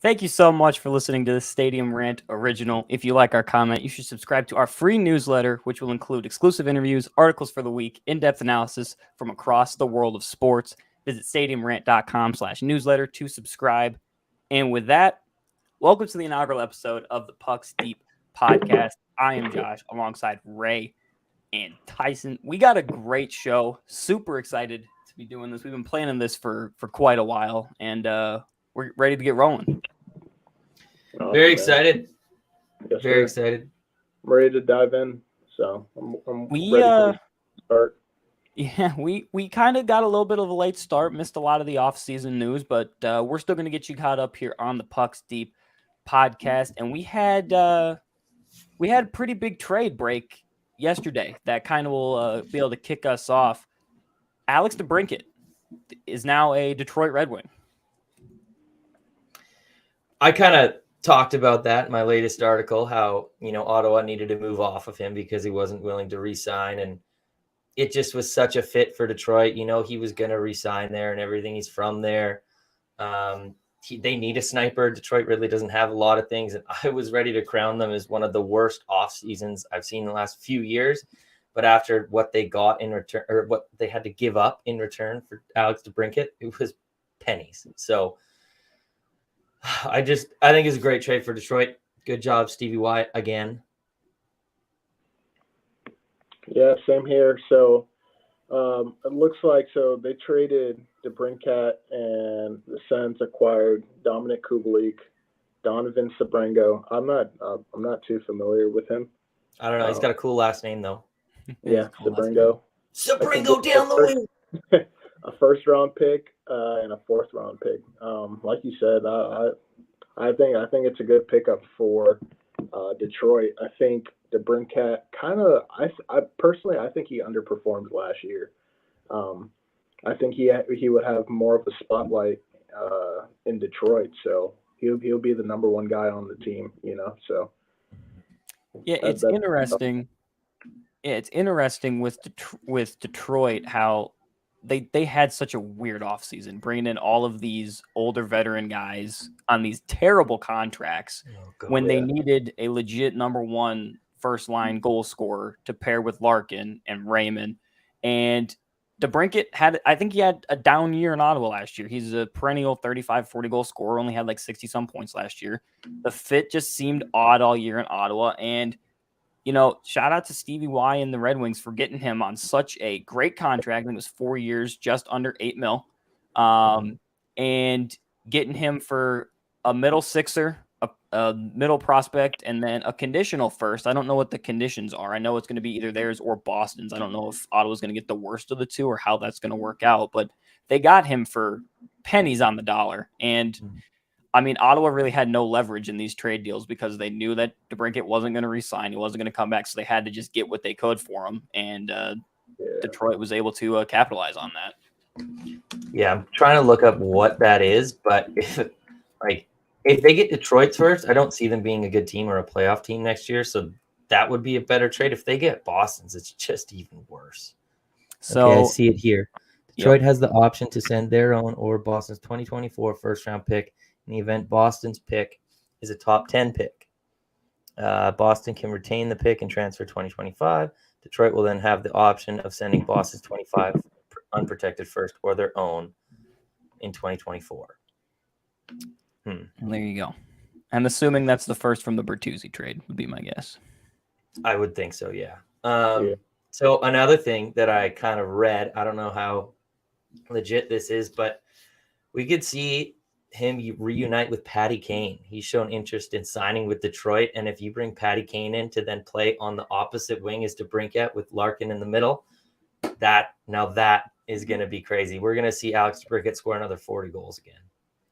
Thank you so much for listening to the Stadium Rant original. If you like our comment, you should subscribe to our free newsletter, which will include exclusive interviews, articles for the week, in-depth analysis from across the world of sports. Visit stadiumrant.com/newsletter to subscribe. And with that, welcome to the inaugural episode of the Pucks Deep podcast. I am Josh alongside Ray and Tyson. We got a great show. Super excited to be doing this. We've been planning this for quite a while, and we're ready to get rolling. Very excited. Yes, Very sir. excited. I'm ready to dive in. So I'm We ready to start. Yeah, we kind of got a little bit of a late start, missed a lot of the off-season news, but we're still going to get you caught up here on the Pucks Deep podcast. And we had a pretty big trade break yesterday that kind of will be able to kick us off. Alex DeBrincat is now a Detroit Red Wing. I kind of talked about that in my latest article, how, Ottawa needed to move off of him because he wasn't willing to re-sign. And it just was such a fit for Detroit. He was going to re-sign there and everything. He's from there. They need a sniper. Detroit really doesn't have a lot of things. And I was ready to crown them as one of the worst off seasons I've seen in the last few years. But after what they got in return, or what they had to give up in return for Alex DeBrincat, it was pennies. So I think it's a great trade for Detroit. Good job, Stevie Y, again. Yeah, same here. So it looks like they traded Debrincat, and the Sens acquired Dominic Kubalik, Donovan Sabrengo. I'm not too familiar with him. I don't know. He's got a cool last name though. Yeah, Sabrengo. Sabrengo down the wing. A first-round pick and a fourth-round pick. Like you said, I think it's a good pickup for Detroit. I think Debrincat I personally think he underperformed last year. I think he would have more of a spotlight in Detroit, so he'll be the number one guy on the team. So yeah, it's interesting. Yeah, it's interesting with Detroit how they had such a weird offseason, bringing in all of these older veteran guys on these terrible contracts when they needed a legit number one first-line goal scorer to pair with Larkin and Raymond. And DeBrincat had a down year in Ottawa last year. He's a perennial 35, 40 goal scorer, only had like 60-some points last year. The fit just seemed odd all year in Ottawa, and shout out to Stevie Y and the Red Wings for getting him on such a great contract. I think it was 4 years, just under $8 million, and getting him for a middle sixer, a middle prospect, and then a conditional first. I don't know what the conditions are. I know it's going to be either theirs or Boston's. I don't know if Ottawa's going to get the worst of the two or how that's going to work out, but they got him for pennies on the dollar. And I mean, Ottawa really had no leverage in these trade deals because they knew that DeBrincat wasn't going to resign. He wasn't going to come back, so they had to just get what they could for him. And Detroit was able to capitalize on that. Yeah, I'm trying to look up what that is, but if they get Detroit's first, I don't see them being a good team or a playoff team next year. So that would be a better trade. If they get Boston's, it's just even worse. So I see it here. Detroit has the option to send their own or Boston's 2024 first-round pick in the event Boston's pick is a top 10 pick. Boston can retain the pick and transfer 2025. Detroit will then have the option of sending Boston's 25 unprotected first or their own in 2024. There you go. I'm assuming that's the first from the Bertuzzi trade, would be my guess. I would think so, yeah. So another thing that I kind of read, I don't know how legit this is, but we could see him reunite with Patty Kane. He's shown interest in signing with Detroit, and if you bring Patty Kane in to then play on the opposite wing as DeBrincat with Larkin in the middle, that is going to be crazy. We're going to see Alex DeBrincat score another 40 goals again.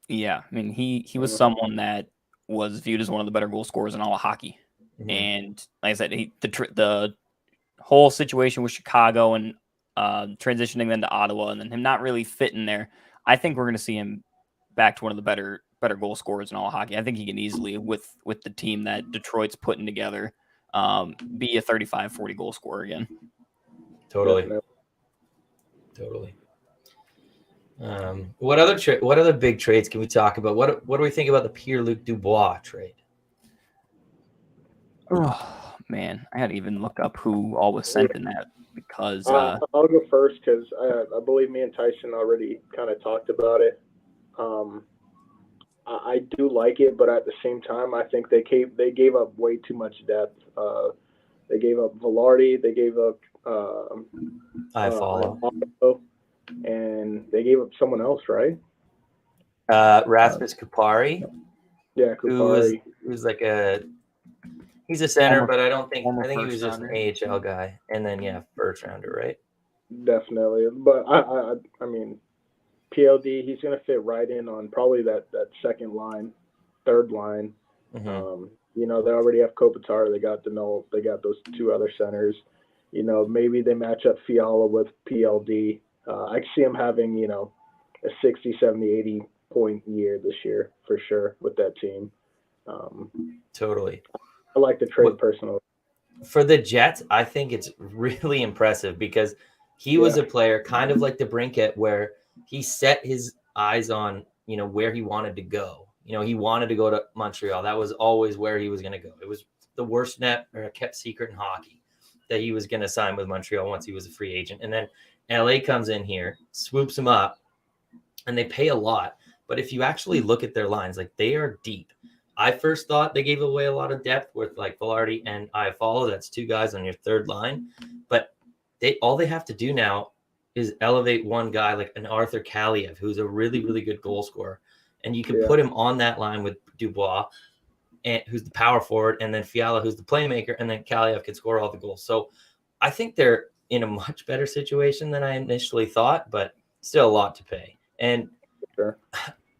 Yeah, I mean, he was someone that was viewed as one of the better goal scorers in all of hockey. And like I said, the whole situation with Chicago and transitioning then to Ottawa and then him not really fitting there, I think we're going to see him back to one of the better goal scorers in all of hockey. I think he can easily, with the team that Detroit's putting together, be a 35, 40 goal scorer again. Totally. What other big trades can we talk about? What do we think about the Pierre-Luc Dubois trade? Oh man, I had to even look up who all was sent in that because I'll go first because I believe me and Tyson already kind of talked about it. I do like it, but at the same time, I think they gave up way too much depth. They gave up Velarde, they gave up I follow. And they gave up someone else, right? Rasmus Kupari. Yeah, Kupari. Who's like he's a center, but I think he was just rounder. an AHL guy. And then first rounder, right? Definitely. But I mean PLD, he's gonna fit right in on probably that second line, third line. Mm-hmm. They already have Kopitar, they got Denault, they got those two other centers. Maybe they match up Fiala with PLD. I see him having, a 60, 70, 80 point year this year for sure with that team. Totally. I like the trade personally. For the Jets, I think it's really impressive because he was a player kind of like Debrincat where he set his eyes on, where he wanted to go. He wanted to go to Montreal. That was always where he was going to go. It was the worst kept secret in hockey that he was going to sign with Montreal once he was a free agent. And then LA comes in here, swoops him up, and they pay a lot. But if you actually look at their lines, like they are deep. I first thought they gave away a lot of depth with like Velarde and Iafallo. That's two guys on your third line. But all they have to do now is elevate one guy like an Arthur Kaliev, who's a really, really good goal scorer. And you can put him on that line with Dubois, and who's the power forward, and then Fiala, who's the playmaker, and then Kaliev can score all the goals. So I think they're in a much better situation than I initially thought, but still a lot to pay. And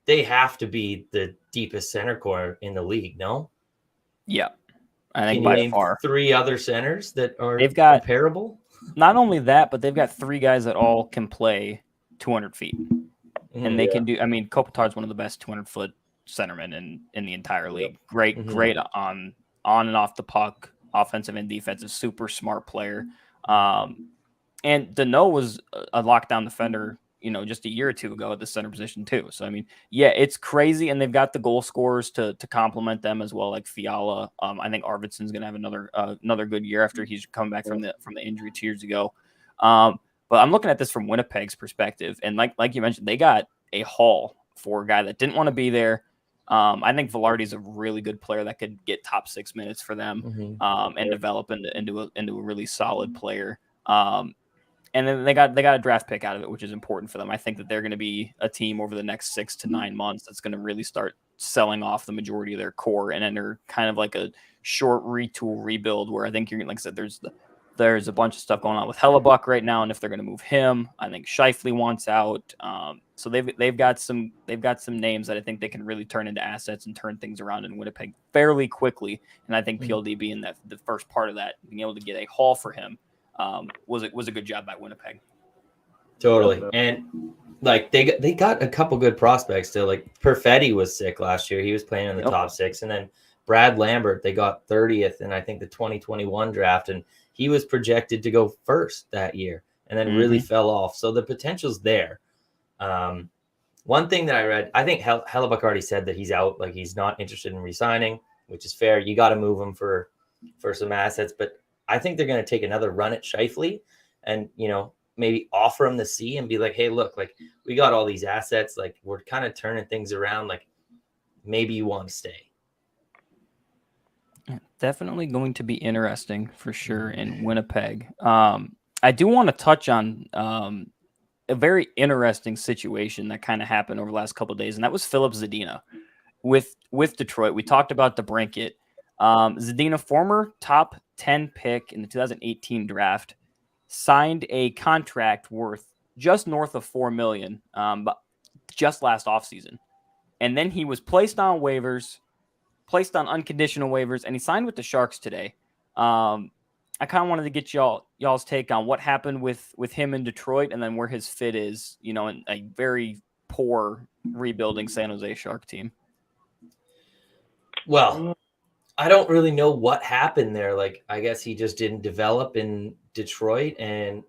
they have to be the deepest center core in the league, no? Yeah. I think Can by you name far. 3 other centers that are comparable? Not only that, but they've got 3 guys that all can play 200 feet. And they can do, Kopitar is one of the best 200-foot centermen in the entire league. Great on and off the puck, offensive and defensive, super smart player. And Denault was a lockdown defender, just a year or two ago at the center position too. So, it's crazy. And they've got the goal scorers to complement them as well, like Fiala. I think Arvidsson's going to have another good year after he's come back from the injury 2 years ago. But I'm looking at this from Winnipeg's perspective. And like you mentioned, they got a haul for a guy that didn't want to be there. I think Velarde is a really good player that could get top 6 minutes for them and develop into a really solid player. And then they got a draft pick out of it, which is important for them. I think that they're going to be a team over the next 6 to 9 months that's going to really start selling off the majority of their core and enter kind of like a short retool rebuild where I think you're, like I said, there's a bunch of stuff going on with Hellebuck right now, and if they're going to move him, I think Scheifele wants out. So they've got some names that I think they can really turn into assets and turn things around in Winnipeg fairly quickly. And I think PLD being the first part of that, being able to get a haul for him, was a good job by Winnipeg. Totally. And like they got a couple good prospects still. Like Perfetti was sick last year. He was playing in the top 6, and then Brad Lambert, they got 30th in I think the 2021 draft, and he was projected to go first that year and then really fell off. So the potential's there. One thing that I read, I think Hellebuck already said that he's out, like he's not interested in re-signing, which is fair. You got to move him for some assets, but I think they're going to take another run at Scheifele and, maybe offer him the C and be like, hey, look, like we got all these assets. Like we're kind of turning things around. Like maybe you want to stay. Definitely going to be interesting for sure in Winnipeg. I do want to touch on a very interesting situation that kind of happened over the last couple of days, and that was Filip Zadina with Detroit. We talked about Debrincat. Zadina, former top 10 pick in the 2018 draft, signed a contract worth just north of $4 million, but just last offseason. And then he was placed on unconditional waivers, and he signed with the Sharks today. I kind of wanted to get y'all's take on what happened with him in Detroit and then where his fit is, in a very poor rebuilding San Jose Shark team. Well, I don't really know what happened there. Like, I guess he just didn't develop in Detroit, and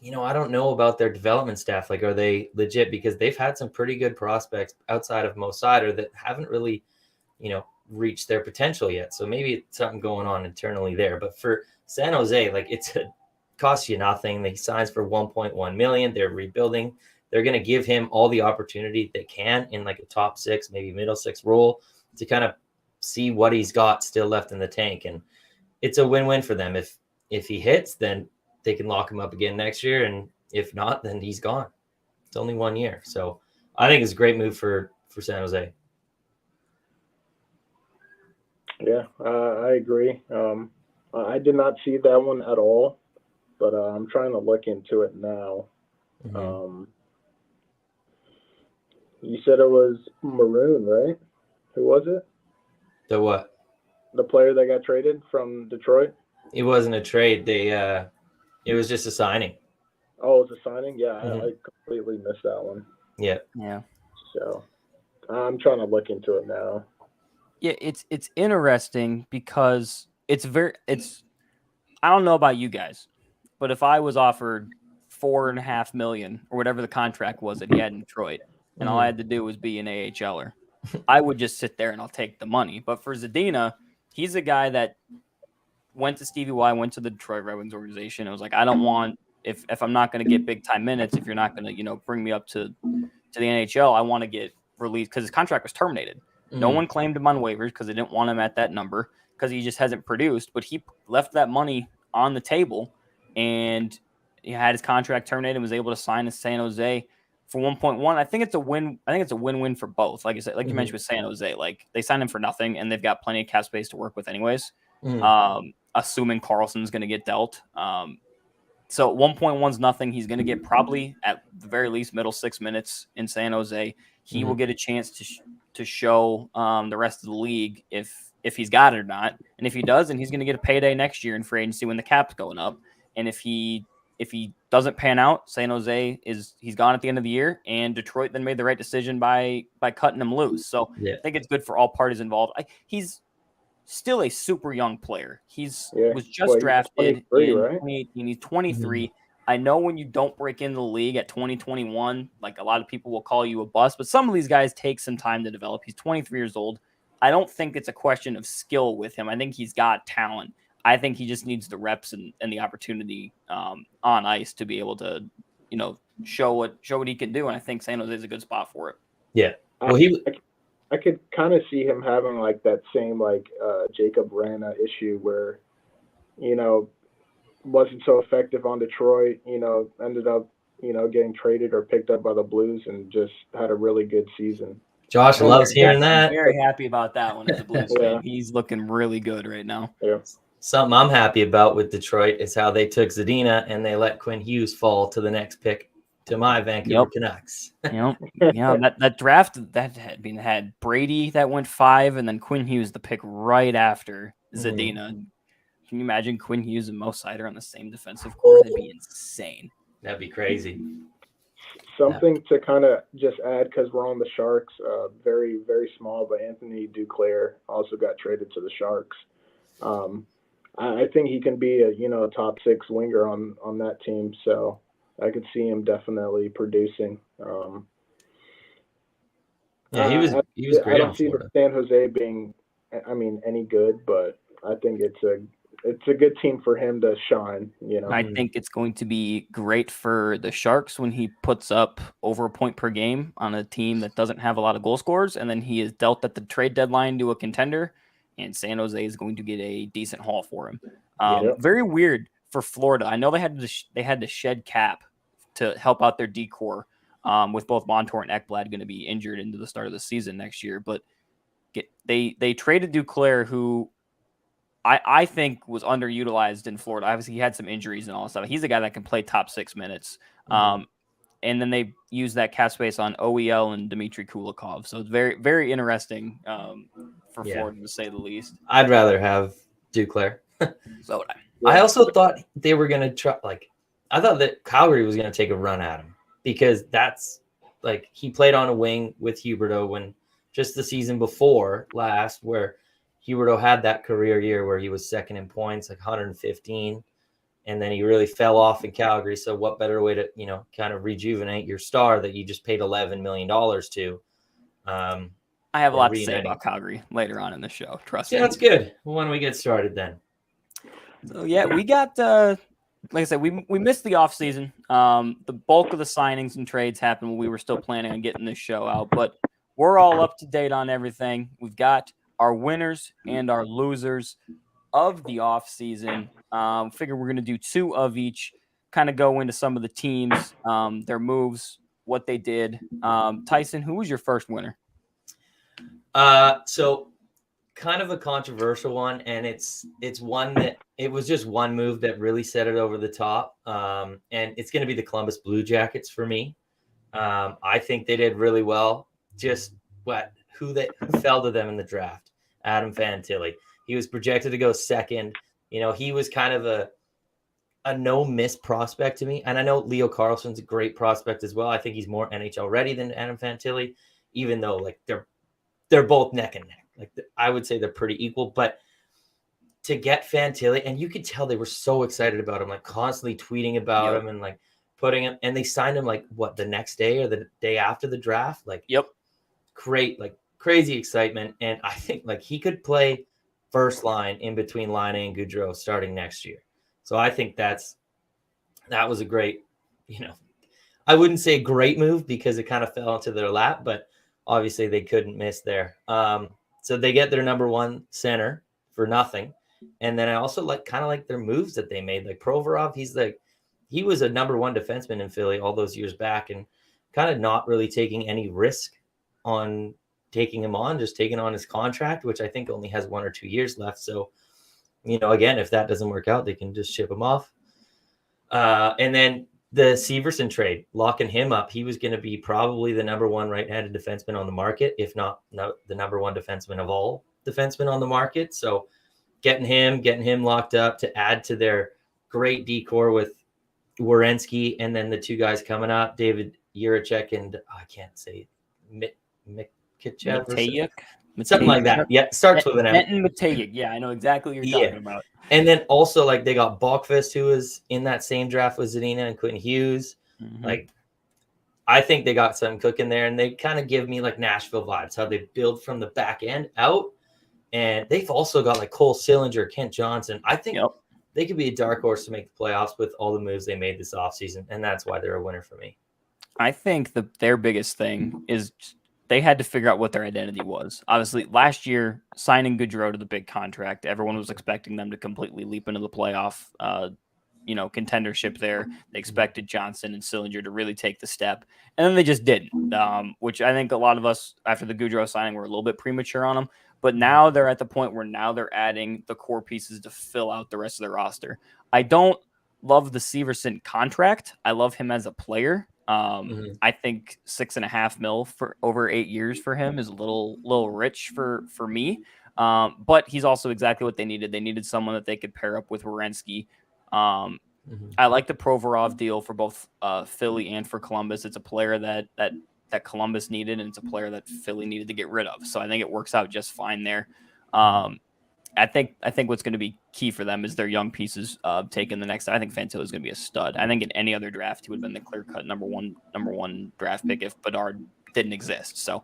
I don't know about their development staff. Like, are they legit? Because they've had some pretty good prospects outside of Mo Sider that haven't really, reached their potential yet. So maybe it's something going on internally there. But for San Jose, like, costs you nothing. He signs for 1.1 million. They're rebuilding. They're going to give him all the opportunity they can in like a top 6, maybe middle 6 role to kind of see what he's got still left in the tank. And it's a win-win for them. If he hits, then they can lock him up again next year. And if not, then he's gone. It's only 1 year. So I think it's a great move for San Jose. Yeah, I agree. I did not see that one at all, but I'm trying to look into it now. Mm-hmm. You said it was Maroon, right? Who was it? The what? The player that got traded from Detroit? It wasn't a trade. It was just a signing. Oh, it was a signing? Yeah, Mm-hmm. I completely missed that one. Yeah. So I'm trying to look into it now. Yeah, it's interesting because it's I don't know about you guys, but if I was offered $4.5 million or whatever the contract was that he had in Detroit, and all I had to do was be an AHLer, I would just sit there and I'll take the money. But for Zadina, he's a guy that went to Stevie Y, went to the Detroit Red Wings organization. It was like, I don't want, if I'm not going to get big time minutes, if you're not going to, bring me up to the NHL, I want to get released because his contract was terminated. No one claimed him on waivers because they didn't want him at that number because he just hasn't produced. But he left that money on the table and he had his contract terminated and was able to sign to San Jose for 1.1. I think it's a win. I think it's a win-win for both. Like I said, like you mentioned with San Jose, like they signed him for nothing and they've got plenty of cap space to work with anyways. Assuming Carlson's going to get dealt. So 1.1 is nothing. He's going to get probably at the very least middle 6 minutes in San Jose. He will get a chance to show the rest of the league if he's got it or not. And if he does, then he's going to get a payday next year in free agency when the cap's going up. And if he doesn't pan out, San Jose he's gone at the end of the year, and Detroit then made the right decision by cutting him loose. So I think it's good for all parties involved. He's still a super young player. Was just drafted in 2018. He's 23. I know when you don't break into the league at 2021, like a lot of people will call you a bust, but some of these guys take some time to develop. He's 23 years old. I don't think it's a question of skill with him. I think he's got talent. I think he just needs the reps and the opportunity on ice to be able to, show what he can do. And I think San Jose is a good spot for it. Yeah. Well, I could kind of see him having like that same Jacob Rana issue where, wasn't so effective on Detroit, ended up, getting traded or picked up by the Blues and just had a really good season. Josh loves hearing that. I'm very happy about that one as a Blues fan. He's looking really good right now. Yeah. Something I'm happy about with Detroit is how they took Zadina and they let Quinn Hughes fall to the next pick to my Vancouver Canucks. Yeah, that draft that had Brady that went 5 and then Quinn Hughes the pick right after Zadina. Can you imagine Quinn Hughes and Mo Sider on the same defensive core? That'd be insane. That'd be crazy. Something to kind of just add because we're on the Sharks, very, very small, but Anthony Duclair also got traded to the Sharks. I think he can be a top 6 winger on that team, so I could see him definitely producing. He was great. I don't see San Jose being, any good, but I think it's a good team for him to shine. I think it's going to be great for the Sharks when he puts up over a point per game on a team that doesn't have a lot of goal scorers, and then he is dealt at the trade deadline to a contender, and San Jose is going to get a decent haul for him. Very weird for Florida. I know they had to shed cap to help out their decor with both Montour and Ekblad going to be injured into the start of the season next year, but they traded Duclair, who I think was underutilized in Florida. Obviously, he had some injuries and all that stuff. He's a guy that can play top 6 minutes. And then they used that cap space on OEL and Dmitry Kulikov. So it's very, very interesting for Florida, to say the least. I'd rather have Duclair. So would I. I also thought they were going to try, I thought that Calgary was going to take a run at him because that's he played on a wing with Huberdeau when just the season before last, where Huberdeau had that career year where he was second in points, 115. and then he really fell off in Calgary. So what better way to, kind of rejuvenate your star that you just paid $11 million to? I have a lot to say about Calgary later on in the show. Trust me. Yeah, that's good. When we get started then. So yeah, we got like I said, we missed the off season. The bulk of the signings and trades happened when we were still planning on getting this show out, but we're all up to date on everything. We've got our winners and our losers of the off season. Figure we're going to do 2 of each, kind of go into some of the teams, their moves, what they did. Tyson, who was your first winner? So kind of a controversial one, and it's one that it was just one move that really set it over the top. And it's going to be the Columbus Blue Jackets for me. I think they did really well. Just who fell to them in the draft? Adam Fantilli. He was projected to go second. He was kind of a no-miss prospect to me. And I know Leo Carlsson's a great prospect as well. I think he's more NHL ready than Adam Fantilli, even though like they're both neck and neck. Like I would say they're pretty equal. But to get Fantilli, and you could tell they were so excited about him, like constantly tweeting about him and like putting him, and they signed him like the next day or the day after the draft. Like, great, like crazy excitement. And I think like he could play first line in between Laine and Gaudreau starting next year. So I think that was a great, I wouldn't say great move because it kind of fell into their lap, but obviously they couldn't miss there. So they get their number 1 center for nothing. And then I also kind of their moves that they made, like Provorov. He was a number 1 defenseman in Philly all those years back, and kind of not really taking any risk on taking him on, just taking on his contract, which I think only has 1 or 2 years left. So, again, if that doesn't work out, they can just ship him off. And then the Severson trade, locking him up. He was going to be probably the number 1 right-handed defenseman on the market, if not the number 1 defenseman of all defensemen on the market. So getting him locked up to add to their great decor with Werenski, and then the 2 guys coming up, David Jiricek and I can't say Mateyuk. Something like that. Yeah, starts with an M. Metin Mateyuk. Yeah, I know exactly what you're talking about. And then also they got Balkvist, who was in that same draft with Zadina and Quentin Hughes. Mm-hmm. I think they got something cooking there, and they kind of give me Nashville vibes, how they build from the back end out. And they've also got Cole Sillinger, Kent Johnson. I think they could be a dark horse to make the playoffs with all the moves they made this offseason, and that's why they're a winner for me. I think their biggest thing is they had to figure out what their identity was. Obviously, last year, signing Gaudreau to the big contract, everyone was expecting them to completely leap into the playoff, contendership there. They expected Johnson and Sillinger to really take the step, and then they just didn't, which I think a lot of us, after the Gaudreau signing, were a little bit premature on them. But now they're at the point where now they're adding the core pieces to fill out the rest of their roster. I don't love the Severson contract. I love him as a player. I think $6.5 million for over 8 years for him is a little rich for me. But he's also exactly what they needed. They needed someone that they could pair up with Werenski. I like the Provorov deal for both Philly and for Columbus. It's a player that Columbus needed, and it's a player that Philly needed to get rid of. So I think it works out just fine there. I think what's going to be key for them is their young pieces taking the next. I think Fantilli is going to be a stud. I think in any other draft he would have been the clear-cut number one draft pick if Bedard didn't exist. So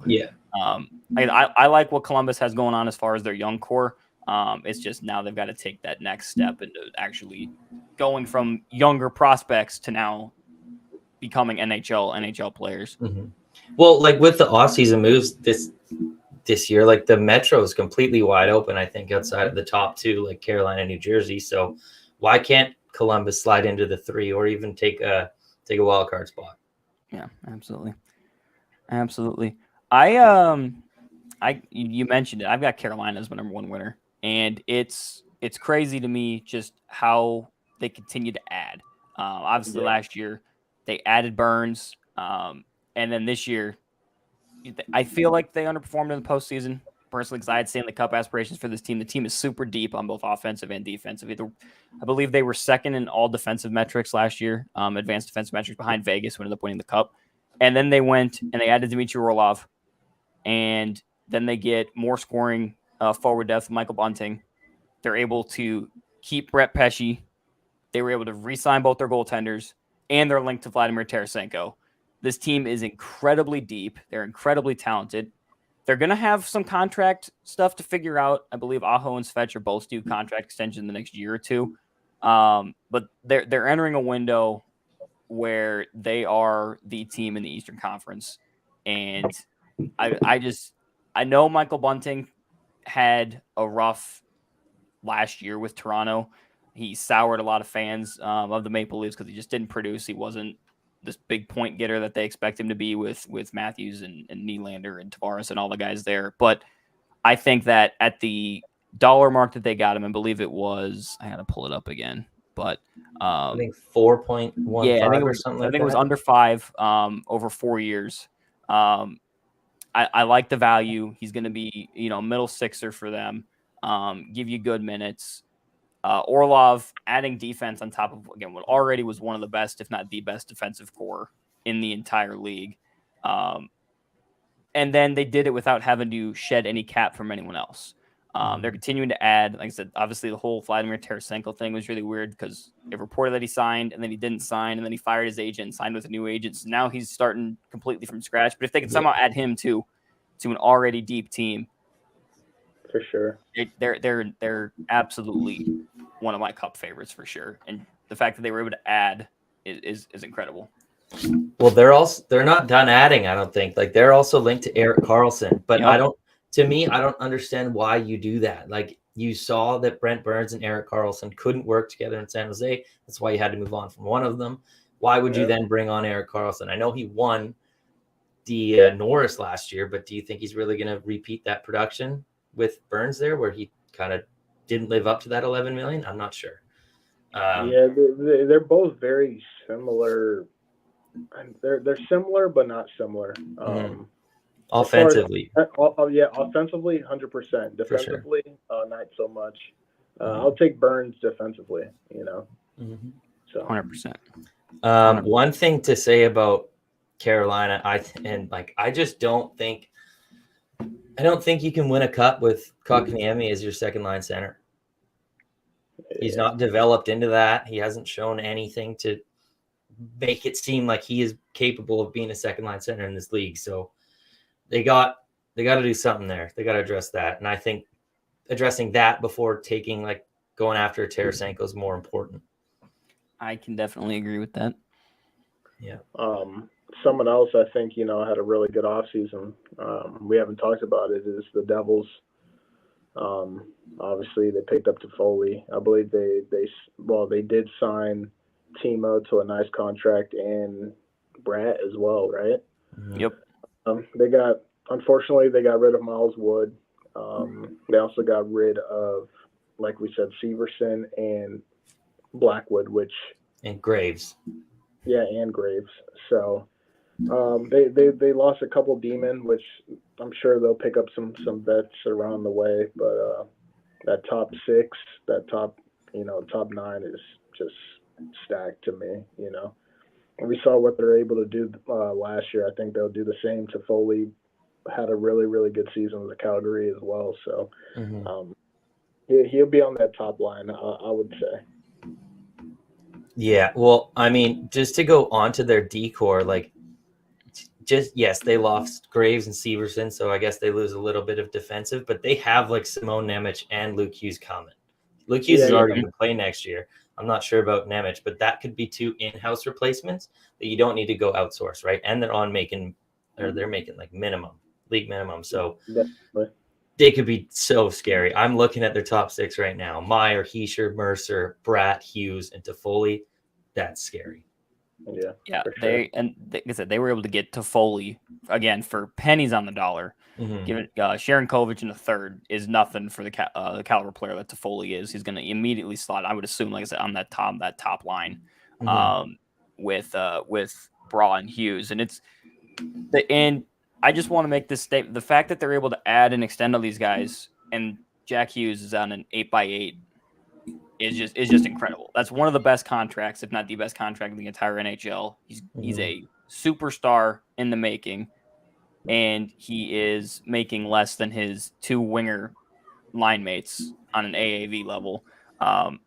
I like what Columbus has going on as far as their young core. It's just now they've got to take that next step into actually going from younger prospects to now becoming NHL players. Mm-hmm. Well, with the offseason moves this year, the Metro is completely wide open, I think, outside of the top 2, Carolina, New Jersey. So why can't Columbus slide into the 3 or even take a wild card spot? Yeah, absolutely. You mentioned it. I've got Carolina as my number 1 winner, and it's crazy to me just how they continue to add. Obviously last year they added Burns, and then this year I feel like they underperformed in the postseason, personally, because I had Stanley Cup aspirations for this team. The team is super deep on both offensive and defensive. I believe they were second in all defensive metrics last year, advanced defensive metrics, behind Vegas, who ended up winning the Cup. And then they went and they added Dmitry Orlov, and then they get more scoring forward depth, Michael Bunting. They're able to keep Brett Pesce, They were able to re-sign both their goaltenders, and they're linked to Vladimir Tarasenko. This team is incredibly deep. They're incredibly talented. They're going to have some contract stuff to figure out. I believe Aho and Svetch are both due contract extension in the next year or two. But they're entering a window where they are the team in the Eastern Conference. And I know Michael Bunting had a rough last year with Toronto. He soured a lot of fans of the Maple Leafs because he just didn't produce. He wasn't this big point getter that they expect him to be with Matthews and Nylander and Tavares and all the guys there. But I think that at the dollar mark that they got him, I believe it was, I had to pull it up again, but I think 4.15 or something like that. I think it was under 5 over 4 years. I like the value. He's going to be, middle sixer for them. Give you good minutes. Orlov adding defense on top of, again, what already was one of the best, if not the best defensive core in the entire league. And then they did it without having to shed any cap from anyone else. They're continuing to add, like I said, obviously the whole Vladimir Tarasenko thing was really weird because it reported that he signed and then he didn't sign and then he fired his agent and signed with a new agent. So now he's starting completely from scratch. But if they can somehow add him to an already deep team, for sure, they're absolutely one of my cup favorites for sure. And the fact that they were able to add is incredible. Well, they're not done adding, I don't think. Like, they're also linked to Erik Karlsson, but I don't understand why you do that. Like, you saw that Brent Burns and Erik Karlsson couldn't work together in San Jose. That's why you had to move on from one of them. Why would you then bring on Erik Karlsson? I know he won the Norris last year, but do you think he's really going to repeat that production with Burns there, where he kind of didn't live up to that 11 million? I'm not sure. They're both very similar. They're similar, but not similar. Offensively, offensively, 100%. Defensively, not so much. I'll take Burns defensively. So 100%. One thing to say about Carolina, I just don't think you can win a cup with Kotkaniemi as your second line center. He's not developed into that. He hasn't shown anything to make it seem like he is capable of being a second line center in this league. So they got to do something there. They got to address that. And I think addressing that before going after Tarasenko is more important. I can definitely agree with that. Yeah. Someone else I think, had a really good offseason. We haven't talked about it, is the Devils. Obviously they picked up Toffoli. I believe they did sign Timo to a nice contract and Bratt as well, right? Yep. Unfortunately they got rid of Miles Wood. They also got rid of, like we said, Severson and Blackwood, and Graves. Yeah, and Graves. So they lost a couple D-men, which I'm sure they'll pick up some vets around the way. But that top 6, that top 9 is just stacked to me. And we saw what they're able to do last year. I think they'll do the same. Toffoli had a really, really good season with Calgary as well. So he'll be on that top line, I would say. Yeah, well, I mean, just to go on to their decor, they lost Graves and Severson, so I guess they lose a little bit of defensive, but they have Simone Nemec and Luke Hughes coming. Luke Hughes is already going to play next year. I'm not sure about Nemec, but that could be 2 in-house replacements that you don't need to go outsource, right? And they're making league minimum. So they could be so scary. I'm looking at their top 6 right now: Meyer, Heischer, Mercer, Bratt, Hughes, and Toffoli. That's scary. Yeah. Like I said, they were able to get Toffoli again for pennies on the dollar. Giving Sharon Kovic in the third is nothing for the caliber player that Toffoli is. He's going to immediately slot, I would assume, like I said, on that top line with Bra and Hughes. And I just want to make this statement: the fact that they're able to add and extend all these guys, and Jack Hughes is on an 8x8, is just incredible. That's one of the best contracts, if not the best contract in the entire NHL. He's a superstar in the making, and he is making less than his 2 winger line mates on an AAV level.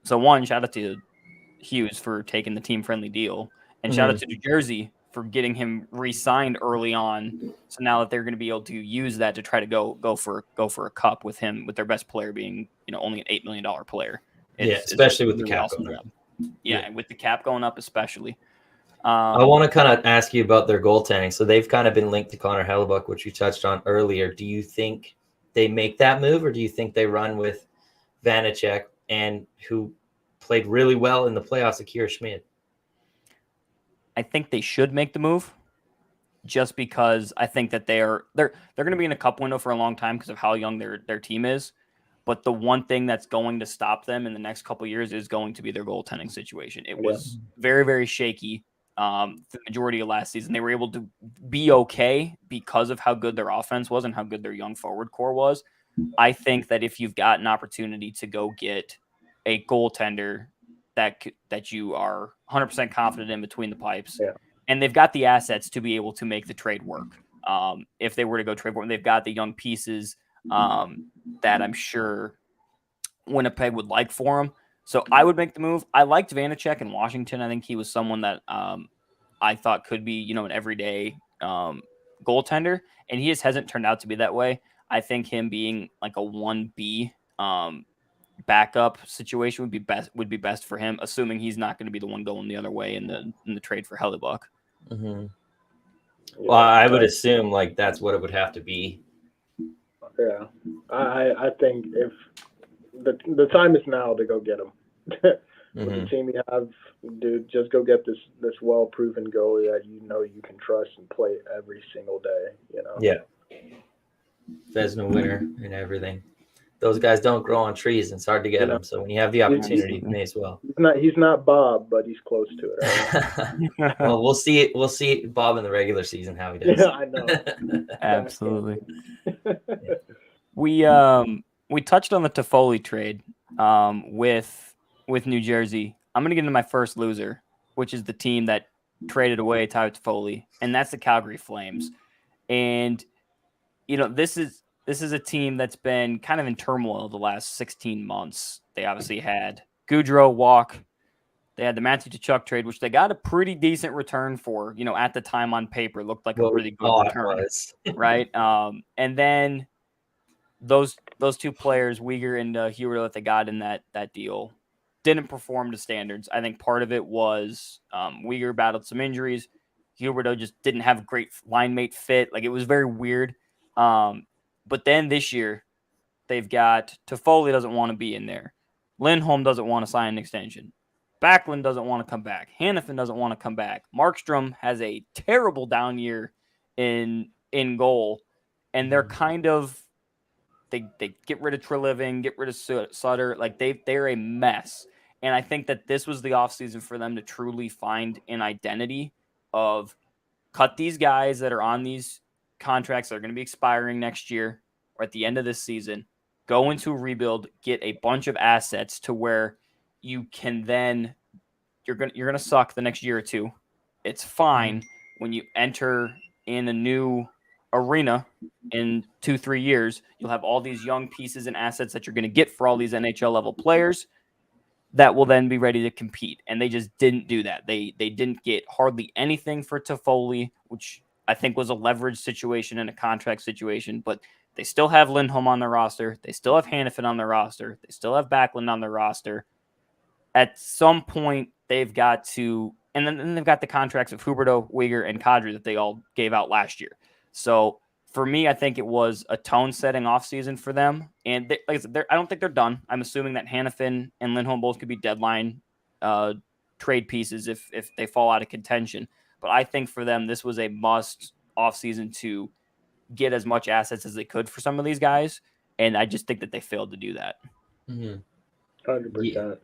So one, shout out to Hughes for taking the team-friendly deal. And shout out to New Jersey for getting him re-signed early on. So now that they're going to be able to use that to try to go for a cup with him, with their best player being, only an $8 million player. Especially with really the cap awesome going up. Yeah, and with the cap going up especially. I want to kind of ask you about their goaltending. So they've kind of been linked to Connor Hellebuyck, which you touched on earlier. Do you think they make that move, or do you think they run with Vanacek, and who played really well in the playoffs, Akira Schmid? I think they should make the move, just because I think that they're going to be in a cup window for a long time because of how young their team is. But the one thing that's going to stop them in the next couple of years is going to be their goaltending situation. It was very, very shaky the majority of last season. They were able to be okay because of how good their offense was and how good their young forward core was. I think that if you've got an opportunity to go get a goaltender that you are 100% confident in between the pipes, and they've got the assets to be able to make the trade work. If they were to go trade for him, they've got the young pieces that I'm sure Winnipeg would like for him. So I would make the move. I liked Vanacek in Washington. I think he was someone that I thought could be, an everyday goaltender, and he just hasn't turned out to be that way. I think him being like a 1B backup situation would be best for him, assuming he's not going to be the one going the other way in the trade for Hellebuyck. Mm-hmm. Well, I would assume like that's what it would have to be. Yeah, I think if the time is now to go get him. With the team you have, dude, just go get this well-proven goalie that you can trust and play every single day. Yeah. Vezina winner and everything. Those guys don't grow on trees, and it's hard to get them. So when you have the opportunity, you may as well. He's not Bob, but he's close to it. Right? Well, we'll see Bob in the regular season how he does. Yeah, I know. Absolutely. We touched on the Toffoli trade with New Jersey. I'm gonna get into my first loser, which is the team that traded away Tyler Toffoli, and that's the Calgary Flames. And this is a team that's been kind of in turmoil the last 16 months. They obviously had Gaudreau walk. They had the Matthew Tkachuk trade, which they got a pretty decent return for. At the time on paper, looked like a really good return, right? And then those two players, Uyghur and Huberdeau, that they got in that deal, didn't perform to standards. I think part of it was Uyghur battled some injuries. Huberdeau just didn't have a great line mate fit. Like, it was very weird. But then this year, they've got Toffoli doesn't want to be in there. Lindholm doesn't want to sign an extension. Backlund doesn't want to come back. Hanifin doesn't want to come back. Markstrom has a terrible down year in goal. And they're kind of they get rid of Treliving, get rid of Sutter. Like, they're a mess. And I think that this was the offseason for them to truly find an identity of cut these guys that are on these contracts that are going to be expiring next year or at the end of this season, go into a rebuild, get a bunch of assets to where you can then you're going to suck the next year or two. It's fine when you enter in a new arena in 2-3 years. You'll have all these young pieces and assets that you're going to get for all these NHL level players that will then be ready to compete. And they just didn't do that. They didn't get hardly anything for Toffoli, which I think was a leverage situation and a contract situation, but they still have Lindholm on their roster. They still have Hanifin on their roster. They still have Backlund on their roster. At some point, they've got to, and then they've got the contracts of Huberdeau, Uyghur, and Kadri that they all gave out last year. So for me, I think it was a tone-setting offseason for them. And like I said, I don't think they're done. I'm assuming that Hanifin and Lindholm both could be deadline trade pieces if they fall out of contention. But I think for them, this was a must offseason to get as much assets as they could for some of these guys. And I just think that they failed to do that. 100%. Yeah.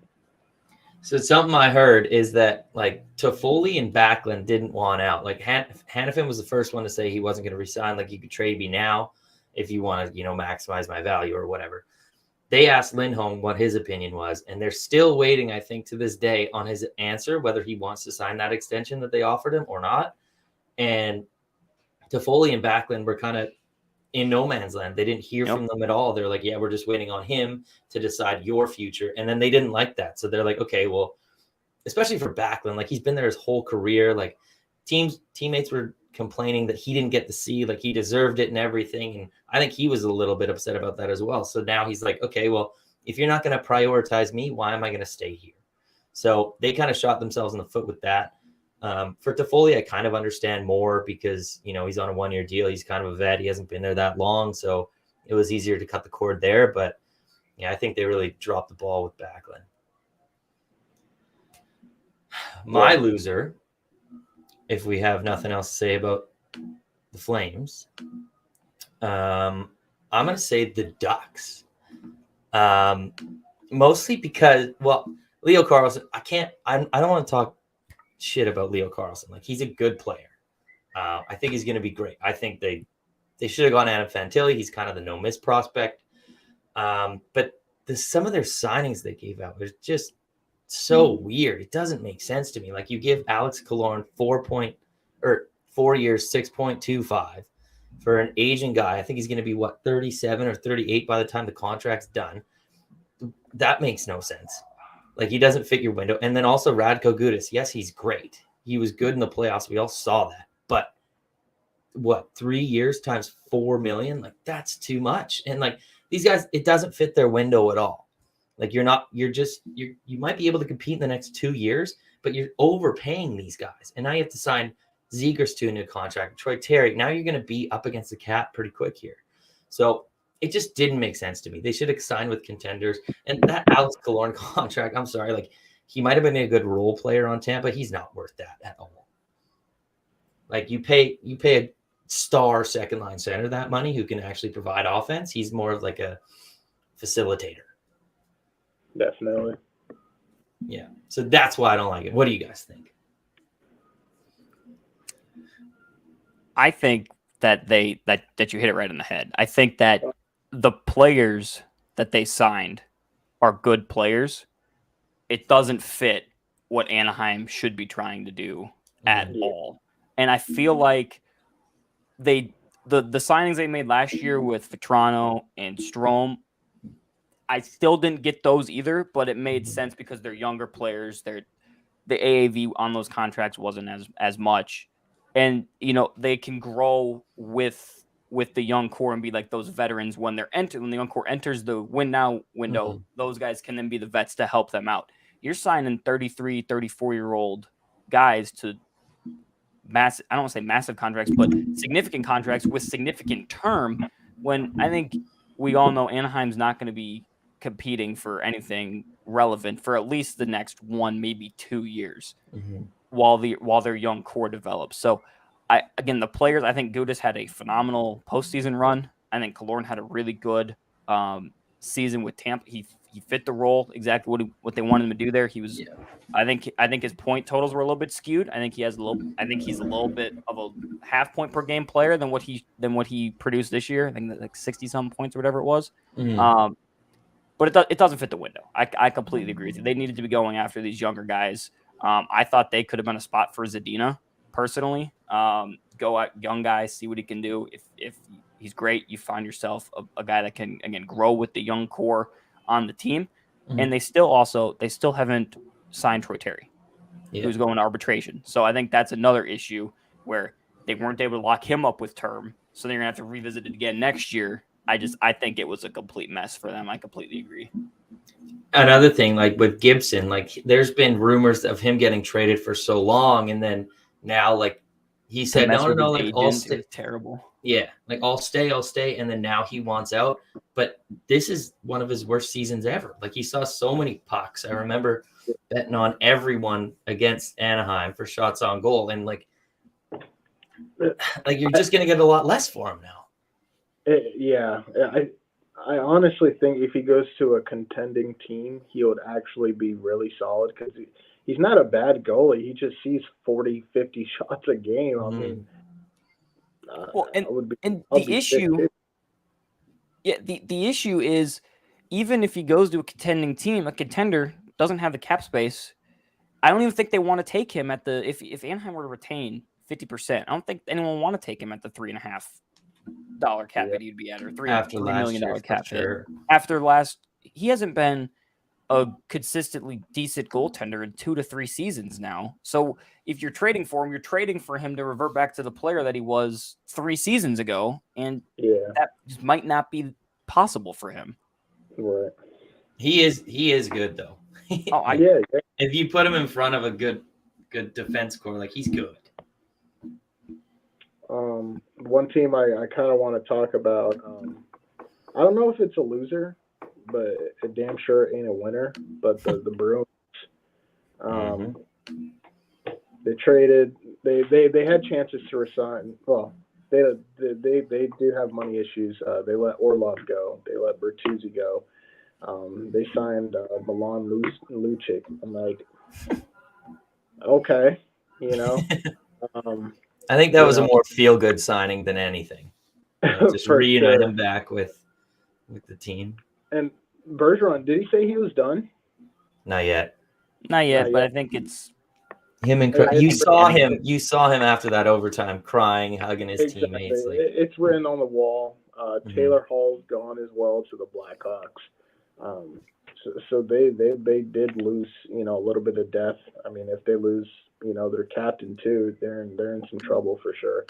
So something I heard is that like Toffoli and Backlund didn't want out. Like Hanifin was the first one to say he wasn't going to resign. Like, you could trade me now if you want to, maximize my value or whatever. They asked Lindholm what his opinion was, and they're still waiting, I think, to this day on his answer, whether he wants to sign that extension that they offered him or not. And Toffoli and Backlund were kind of in no man's land. They didn't hear from them at all. They're like, yeah, we're just waiting on him to decide your future. And then they didn't like that. So they're like, okay, well, especially for Backlund. Like, he's been there his whole career. Like, teammates were complaining that he didn't get the C, like he deserved it and everything. And I think he was a little bit upset about that as well. So now he's like, okay, well, if you're not going to prioritize me, why am I going to stay here? So they kind of shot themselves in the foot with that. For Toffoli, I kind of understand more because, you know, he's on a 1-year deal. He's kind of a vet. He hasn't been there that long. So it was easier to cut the cord there. But yeah, I think they really dropped the ball with Backlund. My loser, if we have nothing else to say about the Flames, I'm going to say the Ducks. Mostly because, well, Leo Carlson, I don't want to talk shit about Leo Carlson. Like, he's a good player. I think he's going to be great. I think they should have gone Adam Fantilli. He's kind of the no-miss prospect. But some of their signings they gave out was just so weird. It doesn't make sense to me. Like, you give Alex Killorn 4 years, 6.25 for an Asian guy. I think he's going to be 37 or 38 by the time the contract's done. That makes no sense. Like, he doesn't fit your window. And then also Radko Gudas. Yes, he's great. He was good in the playoffs. We all saw that. But 3 years times $4 million? Like, that's too much. And like, these guys, it doesn't fit their window at all. Like, you might be able to compete in the next 2 years, but you're overpaying these guys. And now you have to sign Zegers to a new contract, Troy Terry. Now you're going to be up against the cap pretty quick here. So it just didn't make sense to me. They should have signed with contenders. And that Alex Killorn contract, I'm sorry, like, he might have been a good role player on Tampa. He's not worth that at all. Like, you pay a star second line center that money who can actually provide offense. He's more of like a facilitator. Definitely. Yeah. So that's why I don't like it. What do you guys think? I think that that you hit it right on the head. I think that the players that they signed are good players. It doesn't fit what Anaheim should be trying to do at all. And I feel like the signings they made last year with Vetrano and Strome, I still didn't get those either, but it made sense because they're younger players. The AAV on those contracts wasn't as much. And, you know, they can grow with the young core and be like those veterans when the young core enters the win now window. Mm-hmm. Those guys can then be the vets to help them out. You're signing 33, 34-year-old guys to I don't want to say massive contracts, but significant contracts with significant term, when I think we all know Anaheim's not going to be competing for anything relevant for at least the next 1, maybe 2 years. Mm-hmm. while their young core develops. So the players, I think Gudas had a phenomenal postseason run. I think Killorn had a really good season with Tampa. He fit the role exactly what they wanted him to do there. He was, I think his point totals were a little bit skewed. I think he's a little bit of a half point per game player than what he produced this year. I think like 60-some points or whatever it was. Mm-hmm. But it doesn't fit the window. I completely agree with you. They needed to be going after these younger guys. I thought they could have been a spot for Zadina, personally. Go out, young guy, see what he can do. If he's great, you find yourself a guy that can, again, grow with the young core on the team. Mm-hmm. And they still haven't signed Troy Terry, who's going to arbitration. So I think that's another issue where they weren't able to lock him up with term. So they're going to have to revisit it again next year. I think it was a complete mess for them. I completely agree. Another thing, like with Gibson, like there's been rumors of him getting traded for so long, and then now, like he said, no, like I'll stay. Terrible. Yeah, like I'll stay, and then now he wants out. But this is one of his worst seasons ever. Like he saw so many pucks. I remember betting on everyone against Anaheim for shots on goal, and like you're just gonna get a lot less for him now. I honestly think if he goes to a contending team, he would actually be really solid because he's not a bad goalie. He just sees 40, 50 shots a game. I mean, the issue is, even if he goes to a contending team, a contender doesn't have the cap space. I don't even think they want to take him at the if Anaheim were to retain 50%. I don't think anyone want to take him at the $3.5 cap hit he'd be at, or $3 million cap hit. After he hasn't been a consistently decent goaltender in 2 to 3 seasons now. So if you're trading for him, you're trading for him to revert back to the player that he was 3 seasons ago, and that just might not be possible for him. Right. He is good though. If you put him in front of a good defense core, like he's good. One team I kind of want to talk about. I don't know if it's a loser, but it damn sure ain't a winner. But the Bruins, they traded. They had chances to resign. Well, they do have money issues. They let Orlov go. They let Bertuzzi go. They signed Milan Lucic. I'm like, okay, you know. I think that was a more feel-good signing than anything. Just reunite him back with the team. And Bergeron, did he say he was done? Not yet. Not yet, but I think it's him and you saw him after that overtime crying, hugging his teammates. Like, it's written on the wall. Taylor Hall's gone as well to the Blackhawks. So they did lose, a little bit of depth. I mean, if they lose, their captain too, they're in some trouble for sure.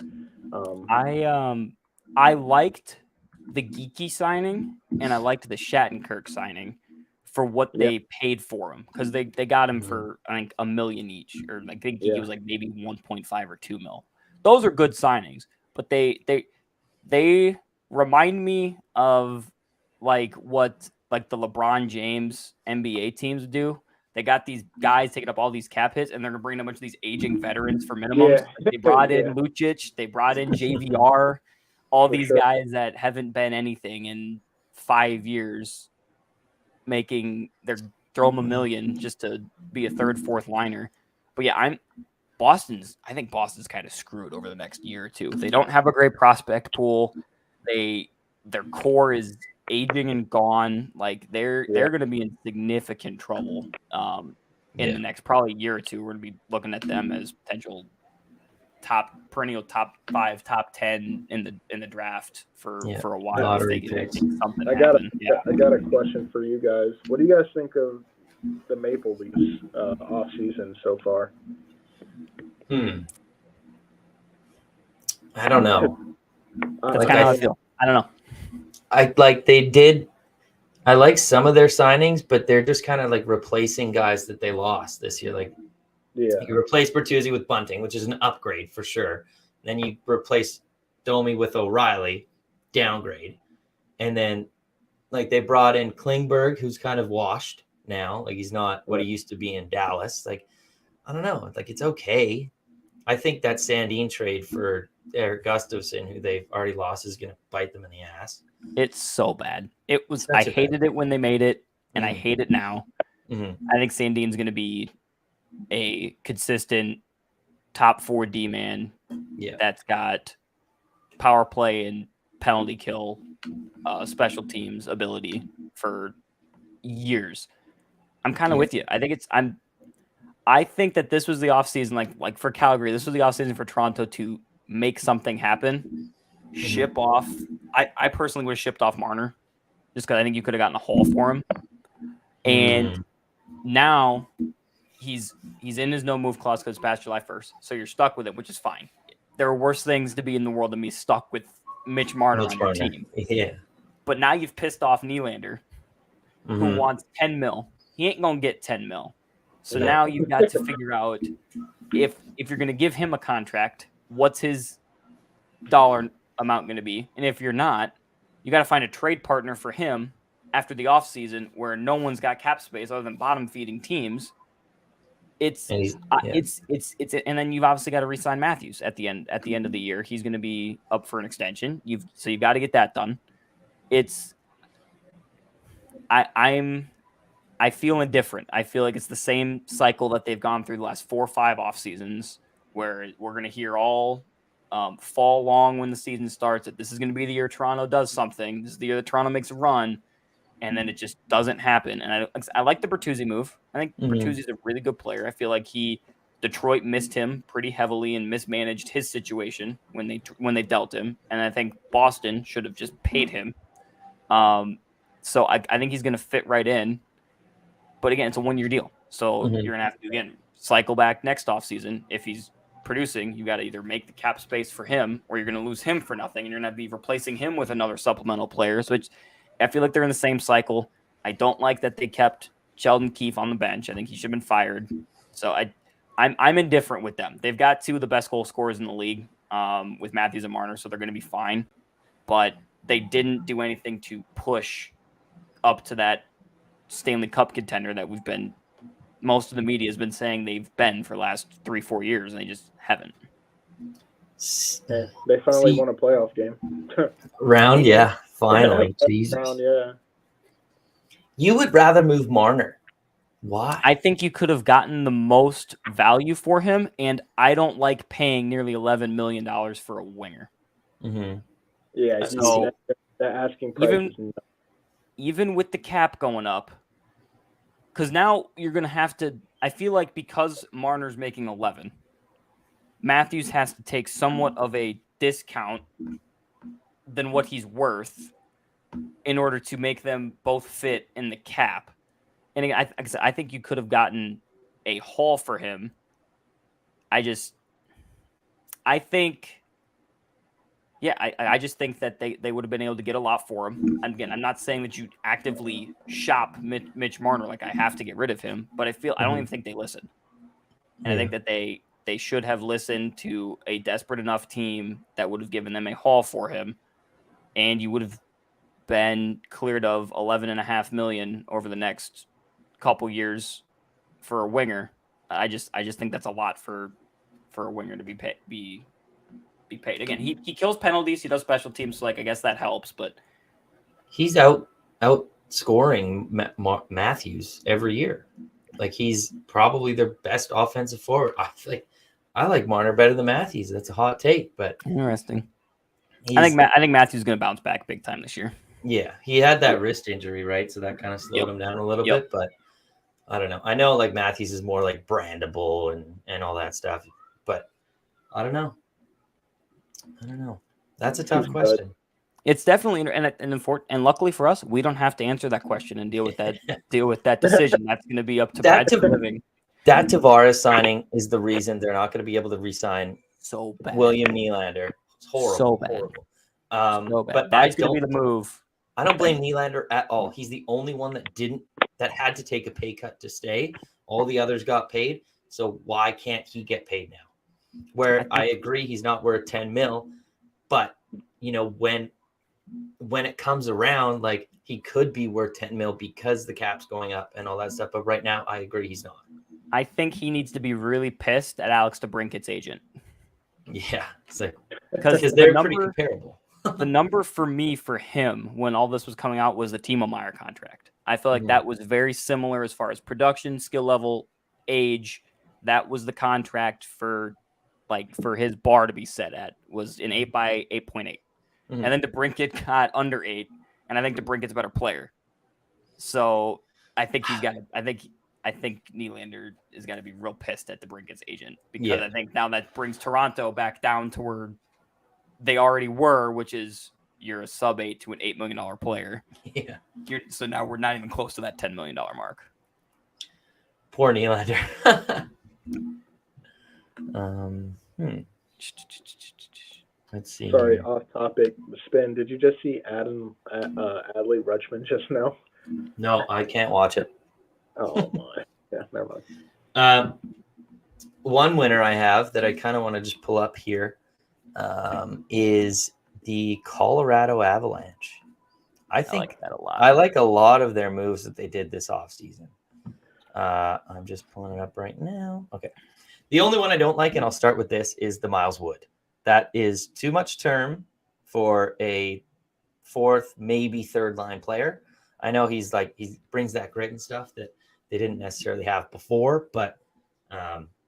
I liked the Geeky signing and I liked the Shattenkirk signing for what they paid for him, because they got him for I think $1 million each, or I think Geeky was like maybe 1.5 or 2 mil. Those are good signings, but they remind me of like what like the LeBron James NBA teams do. They got these guys taking up all these cap hits, and they're going to bring a bunch of these aging veterans for minimums. Yeah. They brought in Lucic. They brought in JVR. All these guys that haven't been anything in 5 years, throw them $1 million just to be a third, fourth liner. But yeah, I think Boston's kind of screwed over the next year or two. They don't have a great prospect pool. Their core is aging and gone. Like they're going to be in significant trouble in the next probably year or two. We're going to be looking at them as potential perennial top 5, top 10 in the draft for a while. Lottery picks. I got a question for you guys. What do you guys think of the Maple Leafs off season so far? I don't know. That's kind of how I feel. I don't know. I like some of their signings, but they're just kind of like replacing guys that they lost this year. Like, you replace Bertuzzi with Bunting, which is an upgrade for sure. Then you replace Domi with O'Reilly, downgrade. And then like they brought in Klingberg, who's kind of washed now. Like he's not what he used to be in Dallas. Like, I don't know. Like it's okay. I think that Sandin trade for Eric Gustafsson, who they've already lost, is going to bite them in the ass. It's so bad. I hated it when they made it, and I hate it now. I think Sandin's going to be a consistent top 4 D man that's got power play and penalty kill special teams ability for years. I'm kind of with you. I think that this was the offseason, like for Calgary, this was the offseason for Toronto to make something happen. Ship off. I personally would have shipped off Marner just because I think you could have gotten a haul for him. And now he's in his no move clause because it's past July 1st. So you're stuck with it, which is fine. There are worse things to be in the world than be stuck with Mitch Marner on your team. Yeah. But now you've pissed off Nylander, who wants 10 mil. He ain't gonna get 10 mil. So now you've got to figure out if you're gonna give him a contract, what's his dollar amount going to be, and if you're not, you got to find a trade partner for him after the offseason where no one's got cap space other than bottom feeding teams. And then you've obviously got to re-sign Matthews at the end of the year. He's going to be up for an extension. You've got to get that done. I feel indifferent. I feel like it's the same cycle that they've gone through the last 4 or 5 off seasons, where we're going to hear all fall long when the season starts that this is going to be the year Toronto does something. This is the year that Toronto makes a run, and then it just doesn't happen. And I like the Bertuzzi move. I think Bertuzzi's a really good player. I feel like Detroit missed him pretty heavily and mismanaged his situation when they dealt him. And I think Boston should have just paid him. So I think he's going to fit right in. But again, it's a 1-year deal. So you're going to have to, again, cycle back next offseason. If he's producing, you got to either make the cap space for him or you're going to lose him for nothing. And you're going to be replacing him with another supplemental player. So I feel like they're in the same cycle. I don't like that they kept Sheldon Keefe on the bench. I think he should have been fired. So I'm indifferent with them. They've got 2 of the best goal scorers in the league with Matthews and Marner, so they're going to be fine. But they didn't do anything to push up to that Stanley Cup contender that most of the media has been saying they've been for the last 3-4 years, and they just haven't. They finally won a playoff game. Round, yeah, finally. Jesus. Round, yeah. You would rather move Marner. Why? I think you could have gotten the most value for him, and I don't like paying nearly $11 million for a winger. Mm-hmm. Yeah, so that asking price even with the cap going up, because now you're going to have to. I feel like because Marner's making 11, Matthews has to take somewhat of a discount than what he's worth in order to make them both fit in the cap. And again, I think you could have gotten a haul for him. I just think that they would have been able to get a lot for him. And again, I'm not saying that you actively shop Mitch Marner, like I have to get rid of him, but I don't even think they listened. And I think that they should have listened to a desperate enough team that would have given them a haul for him, and you would have been cleared of $11.5 million over the next couple years for a winger. I just think that's a lot for a winger to be paid. Again, he kills penalties, he does special teams, so like I guess that helps, but he's out scoring Matthews every year. Like he's probably their best offensive forward. I like Marner better than Matthews. That's a hot take, but interesting. I think Matthews is going to bounce back big time this year. Yeah, he had that wrist injury, right? So that kind of slowed him down a little bit, but I don't know. I know like Matthews is more like brandable and all that stuff, but I don't know. That's a tough question. It's definitely and luckily for us, we don't have to answer that question and deal with that decision. That's going to be up to Brad Living. That Tavares signing is the reason they're not going to be able to re-sign William Nylander. It's horrible. So bad. Horrible. But that's going to be the move. I don't blame Nylander at all. He's the only one that had to take a pay cut to stay. All the others got paid. So why can't he get paid now? Where I agree he's not worth 10 mil, but you know, when it comes around, like he could be worth 10 mil because the cap's going up and all that stuff. But right now I agree he's not. I think he needs to be really pissed at Alex DeBrincat's agent. Yeah. It's like, because they're pretty comparable. The number for him when all this was coming out was the Timo Meier contract. I feel like that was very similar as far as production, skill level, age. That was the contract for his bar to be set at, was an 8 by 8.8. And then DeBrincat got under 8, and I think DeBrincat's a better player. So I think I think Nylander is going to be real pissed at DeBrincat's agent, because I think now that brings Toronto back down to where they already were, which is you're a sub 8 to an $8 million player. Yeah. So now we're not even close to that $10 million mark. Poor Nylander. Let's see. Sorry, off topic. Spin. Did you just see Adley Rutschman just now? No, I can't watch it. Oh my. Yeah, never mind. One winner I have that I kind of want to just pull up here is the Colorado Avalanche. I like that a lot. I like a lot of their moves that they did this offseason. I'm just pulling it up right now. Okay. The only one I don't like, and I'll start with this, is the Miles Wood. That is too much term for a fourth, maybe third line player. I know he brings that grit and stuff that they didn't necessarily have before, but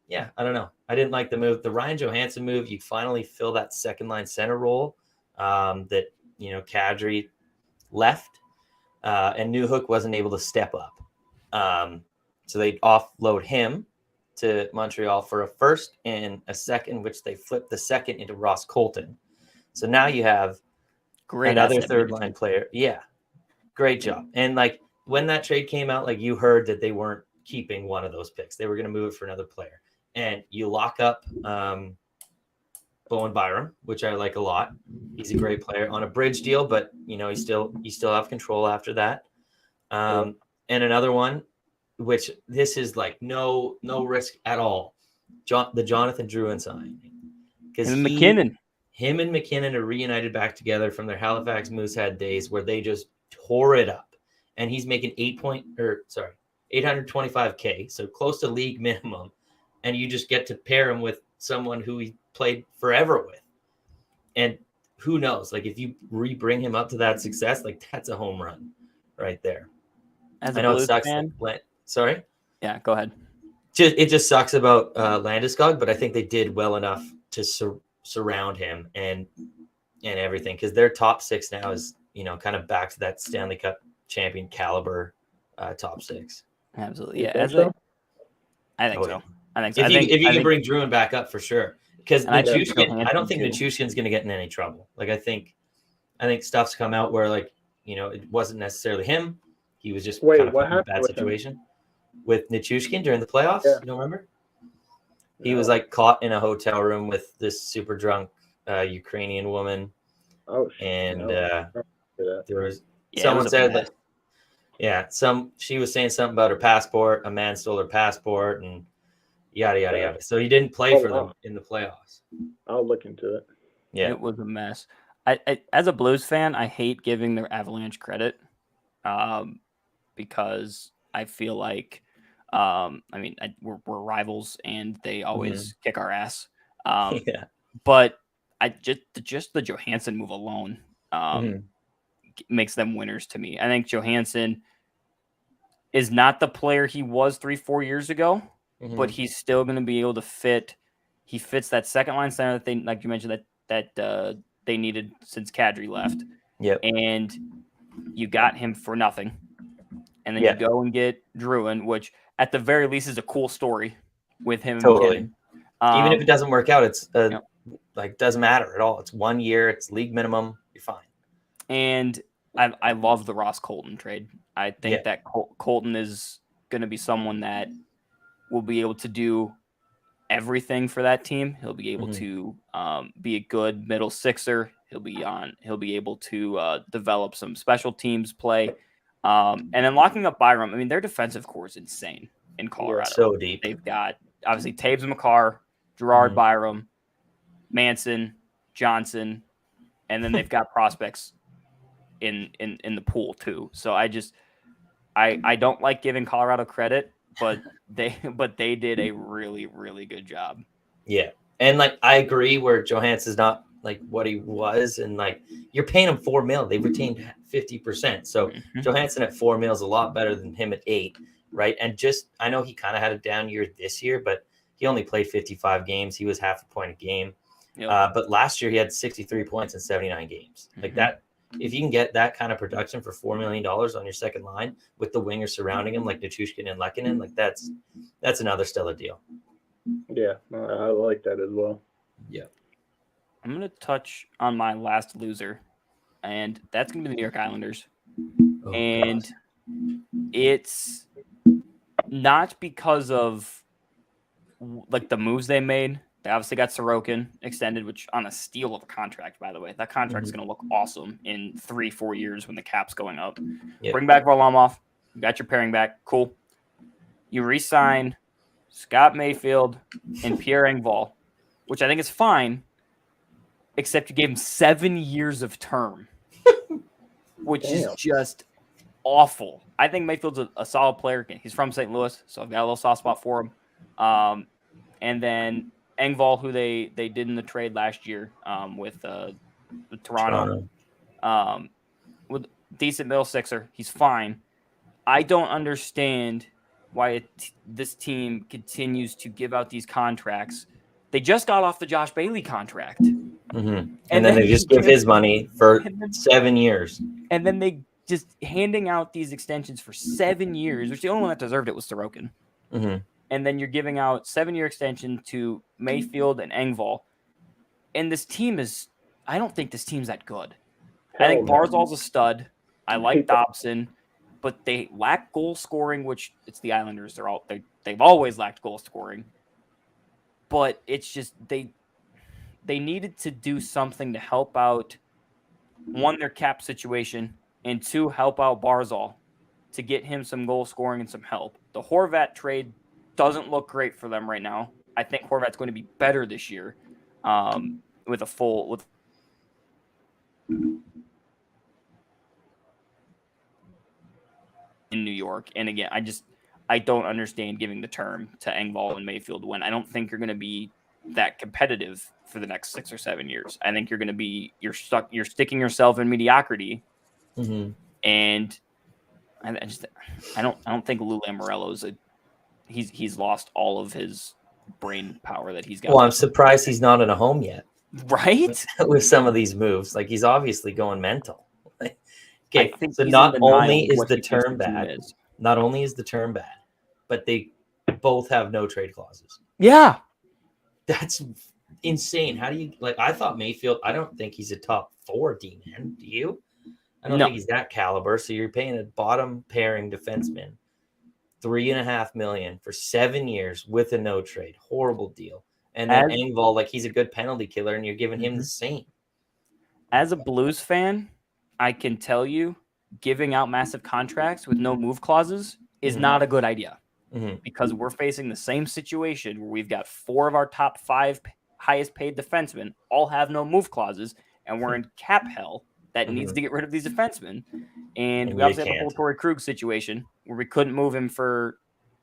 yeah, I don't know. I didn't like the move. The Ryan Johansson move, you finally fill that second line center role that, Kadri left, and Newhook wasn't able to step up. So they offload him to Montreal for a first and a second, which they flipped the second into Ross Colton. So now you have another third line player. Yeah. Great job. And when that trade came out, like you heard that they weren't keeping one of those picks. They were going to move it for another player. And you lock up Bowen Byram, which I like a lot. He's a great player on a bridge deal, but you still have control after that. And another one, which this is like no risk at all. The Jonathan Drouin signing, because him and McKinnon are reunited back together from their Halifax Moosehead days where they just tore it up, and he's making $825K, so close to league minimum, and you just get to pair him with someone who he played forever with, and who knows, like if you bring him up to that success, like that's a home run right there. As I a know Blues it sucks. fan, Sorry. Yeah, go ahead. It just sucks about Landeskog, but I think they did well enough to surround him and everything, because their top six now is kind of back to that Stanley Cup champion caliber top six. Absolutely, yeah. I think so. Yeah. I think so. If you can bring Drouin back up for sure, because Nichushkin, I don't think too. Nichushkin's going to get in any trouble. Like I think stuff's come out where it wasn't necessarily him. He was just kind of in a bad situation with Nichushkin during the playoffs. Yeah. You don't remember? He was like caught in a hotel room with this super drunk Ukrainian woman. Oh, and there was someone said that. Yeah, she was saying something about her passport. A man stole her passport, and yada yada yada. So he didn't play for them in the playoffs. I'll look into it. Yeah, it was a mess. I as a Blues fan, I hate giving their Avalanche credit, because I feel like, we're rivals and they always kick our ass. But I just the Johansson move alone makes them winners to me. I think Johansson is not the player he was 3-4 years ago, but he's still going to be able to fit. He fits that second line center that they, like you mentioned, that they needed since Kadri left. Yep. And you got him for nothing. And then you go and get Drouin, which at the very least is a cool story with him. Totally. Even if it doesn't work out, it's doesn't matter at all. It's 1 year. It's league minimum. You're fine. And I love the Ross Colton trade. I think that Colton is going to be someone that will be able to do everything for that team. He'll be able to be a good middle sixer. He'll be able to develop some special teams play. And then locking up Byram. I mean, their defensive core is insane in Colorado. So deep. They've got obviously Taves McCarr, Gerard Byram, Manson, Johnson, and then they've got prospects in the pool too. So I don't like giving Colorado credit, but they did a really, really good job. Yeah. And I agree where Johansson's not what he was, and you're paying him $4 million. They've retained 50%. So Johansson at $4 million is a lot better than him at $8 million, right? And I know he kind of had a down year this year, but he only played 55 games. He was half a point a game. Yep. But last year he had 63 points in 79 games. Like that, if you can get that kind of production for $4 million on your second line with the wingers surrounding him, like Nichushkin and Lehkonen, that's another stellar deal. Yeah, I like that as well. Yeah. I'm going to touch on my last loser, and that's going to be the New York Islanders. Gosh. It's not because of the moves they made. They obviously got Sorokin extended, which on a steal of a contract, by the way. That contract is going to look awesome in 3-4 years when the cap's going up. Yep. Bring back Varlamov. You got your pairing back. Cool. You re-sign Scott Mayfield and Pierre Engvall, which I think is fine, except you gave him 7 years of term, which is just awful. I think Mayfield's a solid player. He's from St. Louis, so I've got a little soft spot for him. And then Engvall, who they did in the trade last year with Toronto. With decent middle sixer. He's fine. I don't understand why this team continues to give out these contracts. They just got off the Josh Bailey contract. And then they just give his money for 7 years. And then they just handing out these extensions for 7 years, which the only one that deserved it was Sorokin. And then you're giving out 7-year extension to Mayfield and Engvall. And this team I don't think this team's that good. I think Barzal's a stud. I like Dobson. but they lack goal scoring, which it's the Islanders. They've always lacked goal scoring. But it's just they needed to do something to help out, one, their cap situation, and two, help out Barzal to get him some goal scoring and some help. The Horvat trade doesn't look great for them right now. I think Horvat's going to be better this year with a full in New York. And again, I don't understand giving the term to Engvall and Mayfield when I don't think you're going to be that competitive for the next 6 or 7 years. I think you're going to be you're sticking yourself in mediocrity, and I don't think Lou Lamoriello's he's lost all of his brain power that he's got. Well, I'm surprised he's not in a home yet, right? With some of these moves, like he's obviously going mental. Okay, I think so not only is the term bad, but they both have no trade clauses. Yeah. That's insane. How do you I thought Mayfield, I don't think he's a top 4 D-man. Do you? I don't think he's that caliber. So you're paying a bottom pairing defenseman $3.5 million for 7 years with a no trade. Horrible deal. And then Engvall, he's a good penalty killer, and you're giving him the same. As a Blues fan, I can tell you giving out massive contracts with no move clauses is not a good idea. Because we're facing the same situation where we've got 4 of our top 5 highest paid defensemen all have no move clauses, and we're in cap hell that needs to get rid of these defensemen. And we obviously have the whole Torrey Krug situation where we couldn't move him for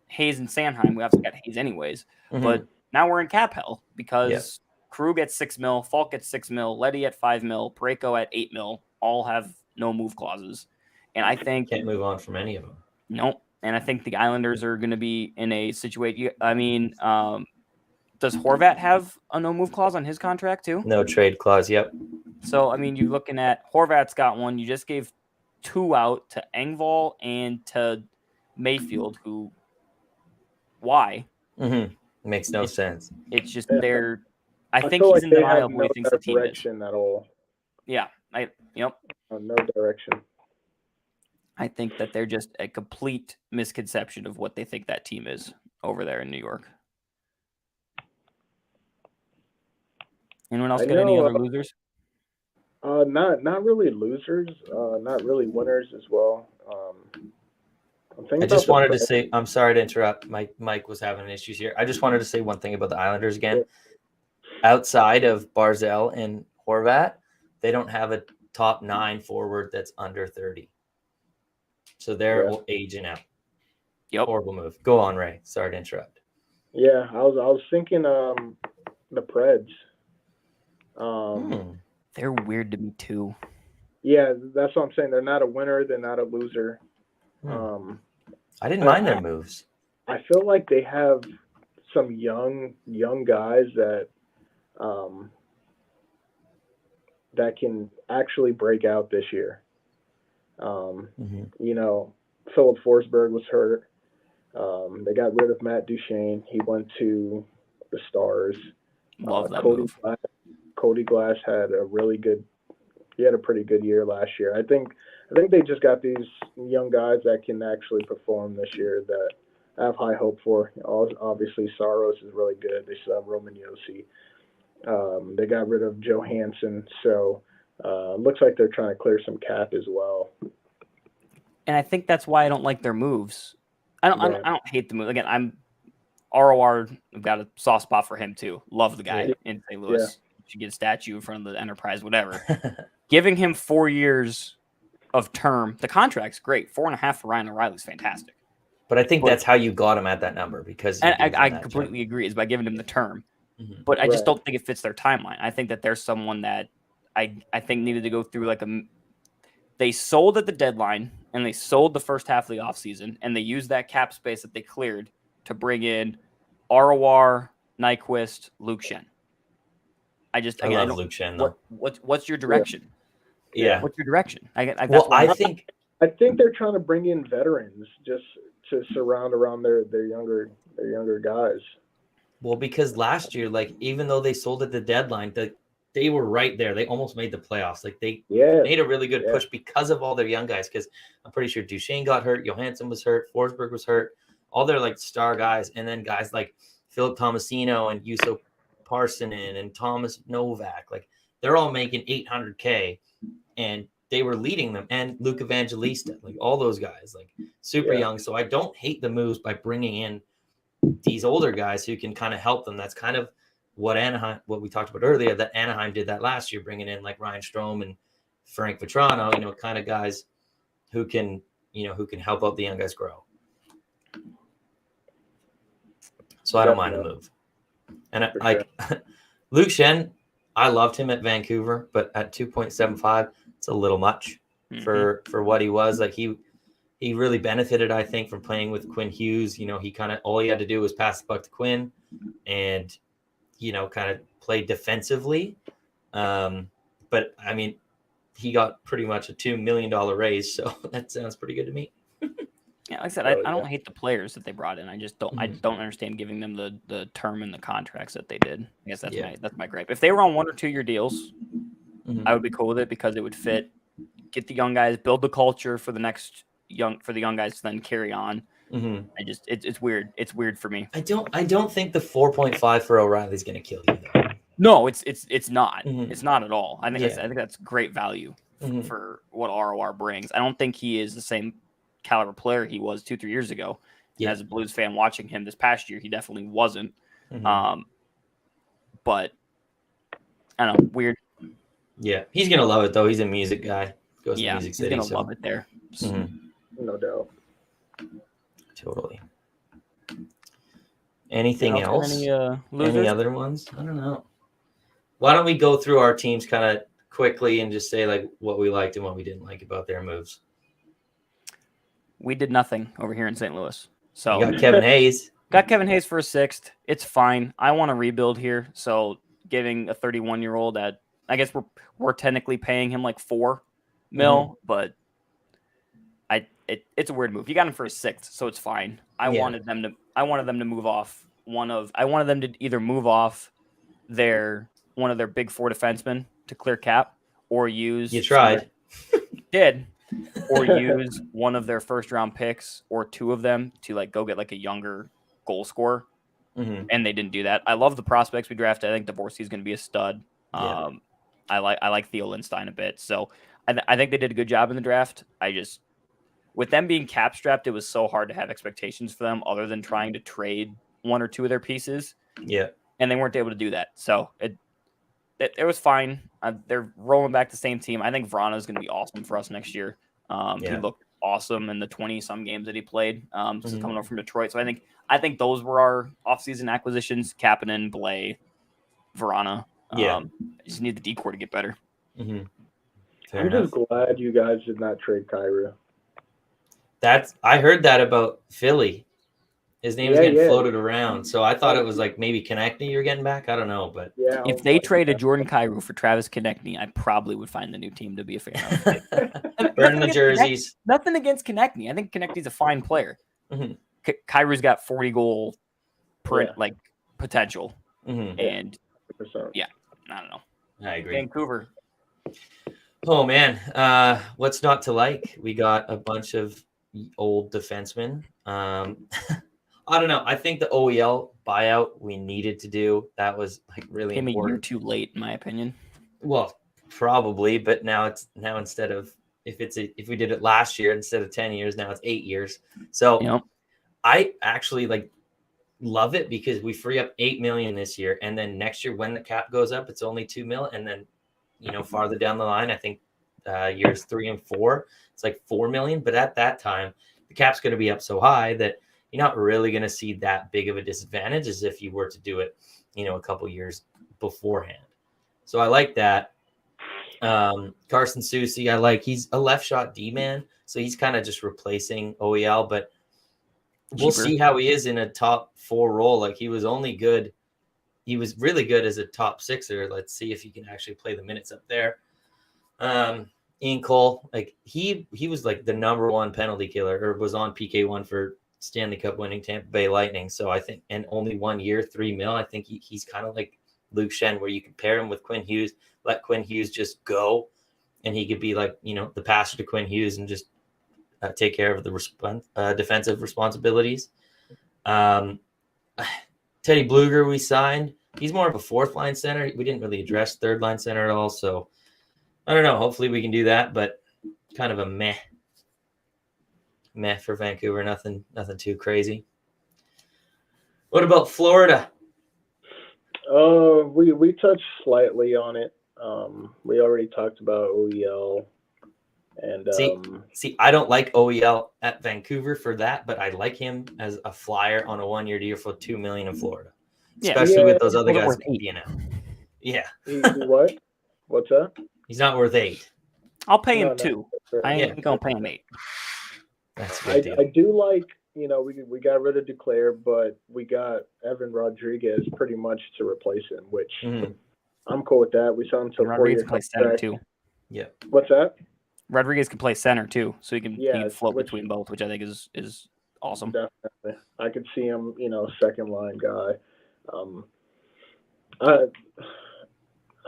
Hayes and Sanheim. We obviously got Hayes anyways. But now we're in cap hell because Krug at $6 million, Falk at $6 million, Letty at $5 million, Parayko at $8 million, all have no move clauses. And I think can't move on from any of them. Nope. And I think the Islanders are going to be in a situation. I mean, does Horvat have a no move clause on his contract too? No trade clause. Yep. So, I mean, you're looking at Horvat's got one. You just gave 2 out to Engvall and to Mayfield, who, why? Makes no sense. It's just they're, I think he's in denial of what he thinks the team is. Direction at all. Yeah. No direction. I think that they're just a complete misconception of what they think that team is over there in New York. Anyone else got any other losers? Not really losers. Not really winners as well. I just wanted to say, I'm sorry to interrupt. Mike was having issues here. I just wanted to say one thing about the Islanders again. Outside of Barzal and Horvat, they don't have a top 9 forward that's under 30. So they're aging out. Yep. Horrible move. Go on, Ray. Sorry to interrupt. Yeah, I was thinking the Preds. They're weird to me too. Yeah, that's what I'm saying. They're not a winner. They're not a loser. I didn't mind their moves. I feel like they have some young guys that that can actually break out this year. You know, Philip Forsberg was hurt. They got rid of Matt Duchene. He went to the Stars. Love that move. Cody Glass had a pretty good year last year. I think they just got these young guys that can actually perform this year that I have high hope for. Obviously, Saros is really good. They still have Roman Josi. They got rid of Johansson, so looks like they're trying to clear some cap as well. And I think that's why I don't like their moves. I don't hate the move. Again, I'm ROR. I've got a soft spot for him too. Love the guy in St. Louis. Yeah. Should get a statue in front of the Enterprise, whatever. Giving him 4 years of term, the contract's great. 4.5 for Ryan O'Reilly's fantastic. But I think that's how you got him at that number because I completely agree is by giving him the term. But I just don't think it fits their timeline. I think that there's someone that I think needed to go through they sold at the deadline and they sold the first half of the offseason and they used that cap space that they cleared to bring in ROR, Nyquist, Luke Shen. I love Luke Shen though. What's your direction? Yeah. What's your direction? I think they're trying to bring in veterans just to surround around their younger guys. Well, because last year, even though they sold at the deadline, they were right there. They almost made the playoffs. Like they Yeah. made a really good push because of all their young guys. Because I'm pretty sure Duchesne got hurt, Johansson was hurt, Forsberg was hurt, all their like star guys, and then guys like Philip Tomasino and Juuso Parssinen and Thomas Novak, like they're all making $800K, and they were leading them. And Luke Evangelista, like all those guys, like super young. So I don't hate the moves by bringing in these older guys who can kind of help them. That's kind of what we talked about earlier, that Anaheim did that last year, bringing in like Ryan Strome and Frank Vetrano, kind of guys who can help out the young guys grow. So I don't mind the move. And Luke Schenn, I loved him at Vancouver, but at 2.75, it's a little much for what he was. Like he really benefited, I think, from playing with Quinn Hughes. He kind of, all he had to do was pass the puck to Quinn and, kind of play defensively. But I mean, he got pretty much a $2 million raise. So that sounds pretty good to me. Yeah, like I said, I don't hate the players that they brought in. I just don't. I don't understand giving them the term and the contracts that they did. I guess that's my gripe. If they were on 1 or 2 year deals, I would be cool with it because it would fit. Get the young guys, build the culture for the young guys to then carry on. It's weird. It's weird for me. I don't think the 4.5 for O'Reilly's going to kill you though. No, it's not. It's not at all. I think that's great value for what ROR brings. I don't think he is the same caliber player he was 2-3 years ago. As a Blues fan watching him this past year, he definitely wasn't. But I don't know, weird. Yeah, he's gonna love it though. He's a music guy. Goes to Music City. He's gonna love it there. No doubt. Totally. Anything else? Any other ones? I don't know. Why don't we go through our teams kind of quickly and just say like what we liked and what we didn't like about their moves? We did nothing over here in St. Louis. So you got Kevin Hayes. Got Kevin Hayes for a 6th. It's fine. I want to rebuild here. So giving a 31-year-old at, I guess we're technically paying him like $4 million, but it's a weird move. You got him for a 6th, so it's fine. I wanted them to move off I wanted them to either move off one of their big 4 defensemen to clear cap, or use you tried. Did. Or use one of their first-round picks or 2 of them to like go get like a younger goal scorer, and they didn't do that. I love the prospects we drafted. I think Dvorsky is going to be a stud. I like Theo Lindstein a bit, so I think they did a good job in the draft. With them being cap strapped, it was so hard to have expectations for them other than trying to trade 1 or 2 of their pieces. Yeah, and they weren't able to do that, so it was fine. They're rolling back the same team. I think Vrana is going to be awesome for us next year. He looked awesome in the 20-some games that he played since coming over from Detroit. So I think those were our offseason acquisitions: Kapanen, Blais, Vrana. Just need the decor to get better. I'm just glad you guys did not trade Kyrou. I heard that about Philly. His name is getting floated around, so I thought it was like maybe Konechny you're getting back. I don't know, but if they traded Jordan Kyrou for Travis Konechny, I probably would find a new team to be a fan of. Burning the jerseys. Nothing against Konechny. I think Konechny's a fine player. Kyrou's got 40-goal potential, and I don't know. I agree. Vancouver. Oh man, what's not to like? We got a bunch of old defensemen. I don't know. I think the OEL buyout we needed to do, that was like really important. A year too late, in my opinion. Well, probably, but now instead of if we did it last year instead of 10 years, now it's 8 years. So I actually love it because we free up $8 million this year, and then next year when the cap goes up, it's only $2 million, and then farther down the line, I think years 3 and 4, it's like $4 million. But at that time, the cap's going to be up so high that you're not really going to see that big of a disadvantage as if you were to do it, a couple years beforehand. So I like that. Carson Soucy, he's a left shot D-man, so he's kind of just replacing OEL, but we'll see how he is in a top 4 role. He was only good. He was really good as a top 6er. Let's see if he can actually play the minutes up there. Ian Cole, he was the number 1 penalty killer, or was on PK1 for Stanley Cup winning Tampa Bay Lightning. So I think, and only 1 year, $3 million. I think he's kind of Luke Shen, where you could pair him with Quinn Hughes, let Quinn Hughes just go, and he could be like, the passer to Quinn Hughes and just take care of the defensive responsibilities. Teddy Bluger we signed. He's more of a fourth line center. We didn't really address third line center at all. So I don't know. Hopefully we can do that, but kind of a meh for Vancouver. Nothing too crazy. What about Florida? We touched slightly on it. We already talked about OEL. And see, I don't like OEL at Vancouver for that, but I like him as a flyer on a 1-year deal for $2 million in Florida, especially with those other guys being out. Yeah. He what? What's that? He's not worth 8. I'll pay him 2. I ain't gonna pay him 8. That's a good deal. I do like, we got rid of Duclair, but we got Evan Rodriguez pretty much to replace him, which I'm cool with that. We saw him till 4 years. Play center too. Yeah. What's that? Rodriguez can play center too, so he can float between both, which I think is awesome. Definitely, I could see him, second line guy.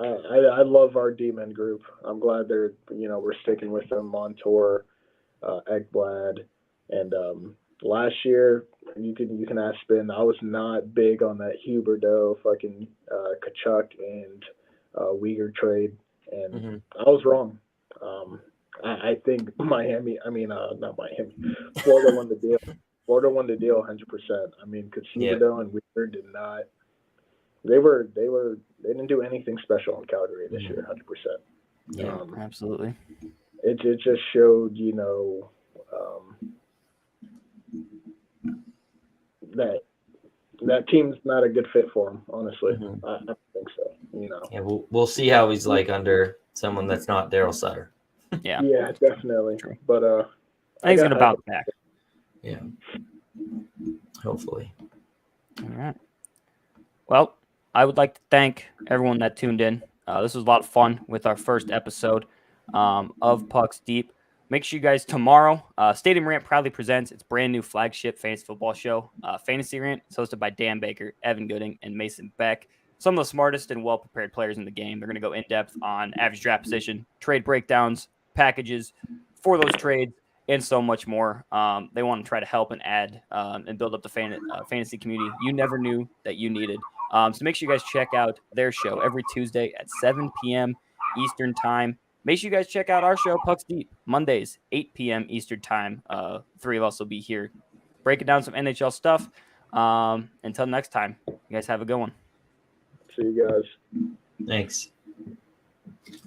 I love our D-men group. I'm glad they're, we're sticking with them. Montour, Ekblad, and last year you can ask Ben. I was not big on that Huberdeau, fucking Kachuk and Uyghur trade, and I was wrong. I think not Miami. Florida won the deal. Florida won the deal 100%. I mean, because Huberdeau and Uyghur did not. They didn't do anything special in Calgary this year, 100%. Yeah, absolutely. It just showed, that team's not a good fit for him. Honestly, I don't think so. Yeah, we'll see how he's like under someone that's not Daryl Sutter. Yeah. Yeah, definitely. True. But I think he's gonna bounce back. Yeah. Hopefully. All right. Well, I would like to thank everyone that tuned in. This was a lot of fun with our first episode of Pucks Deep. Make sure you guys tomorrow, Stadium Rant proudly presents its brand new flagship fantasy football show, Fantasy Rant. It's hosted by Dan Baker, Evan Gooding, and Mason Beck. Some of the smartest and well-prepared players in the game. They're going to go in-depth on average draft position, trade breakdowns, packages for those trades, and so much more. They want to try to help and add and build up the fantasy community you never knew that you needed. So make sure you guys check out their show every Tuesday at 7 p.m. Eastern Time. Make sure you guys check out our show, Pucks Deep, Mondays, 8 p.m. Eastern Time. 3 of us will be here breaking down some NHL stuff. Until next time, you guys have a good one. See you guys. Thanks.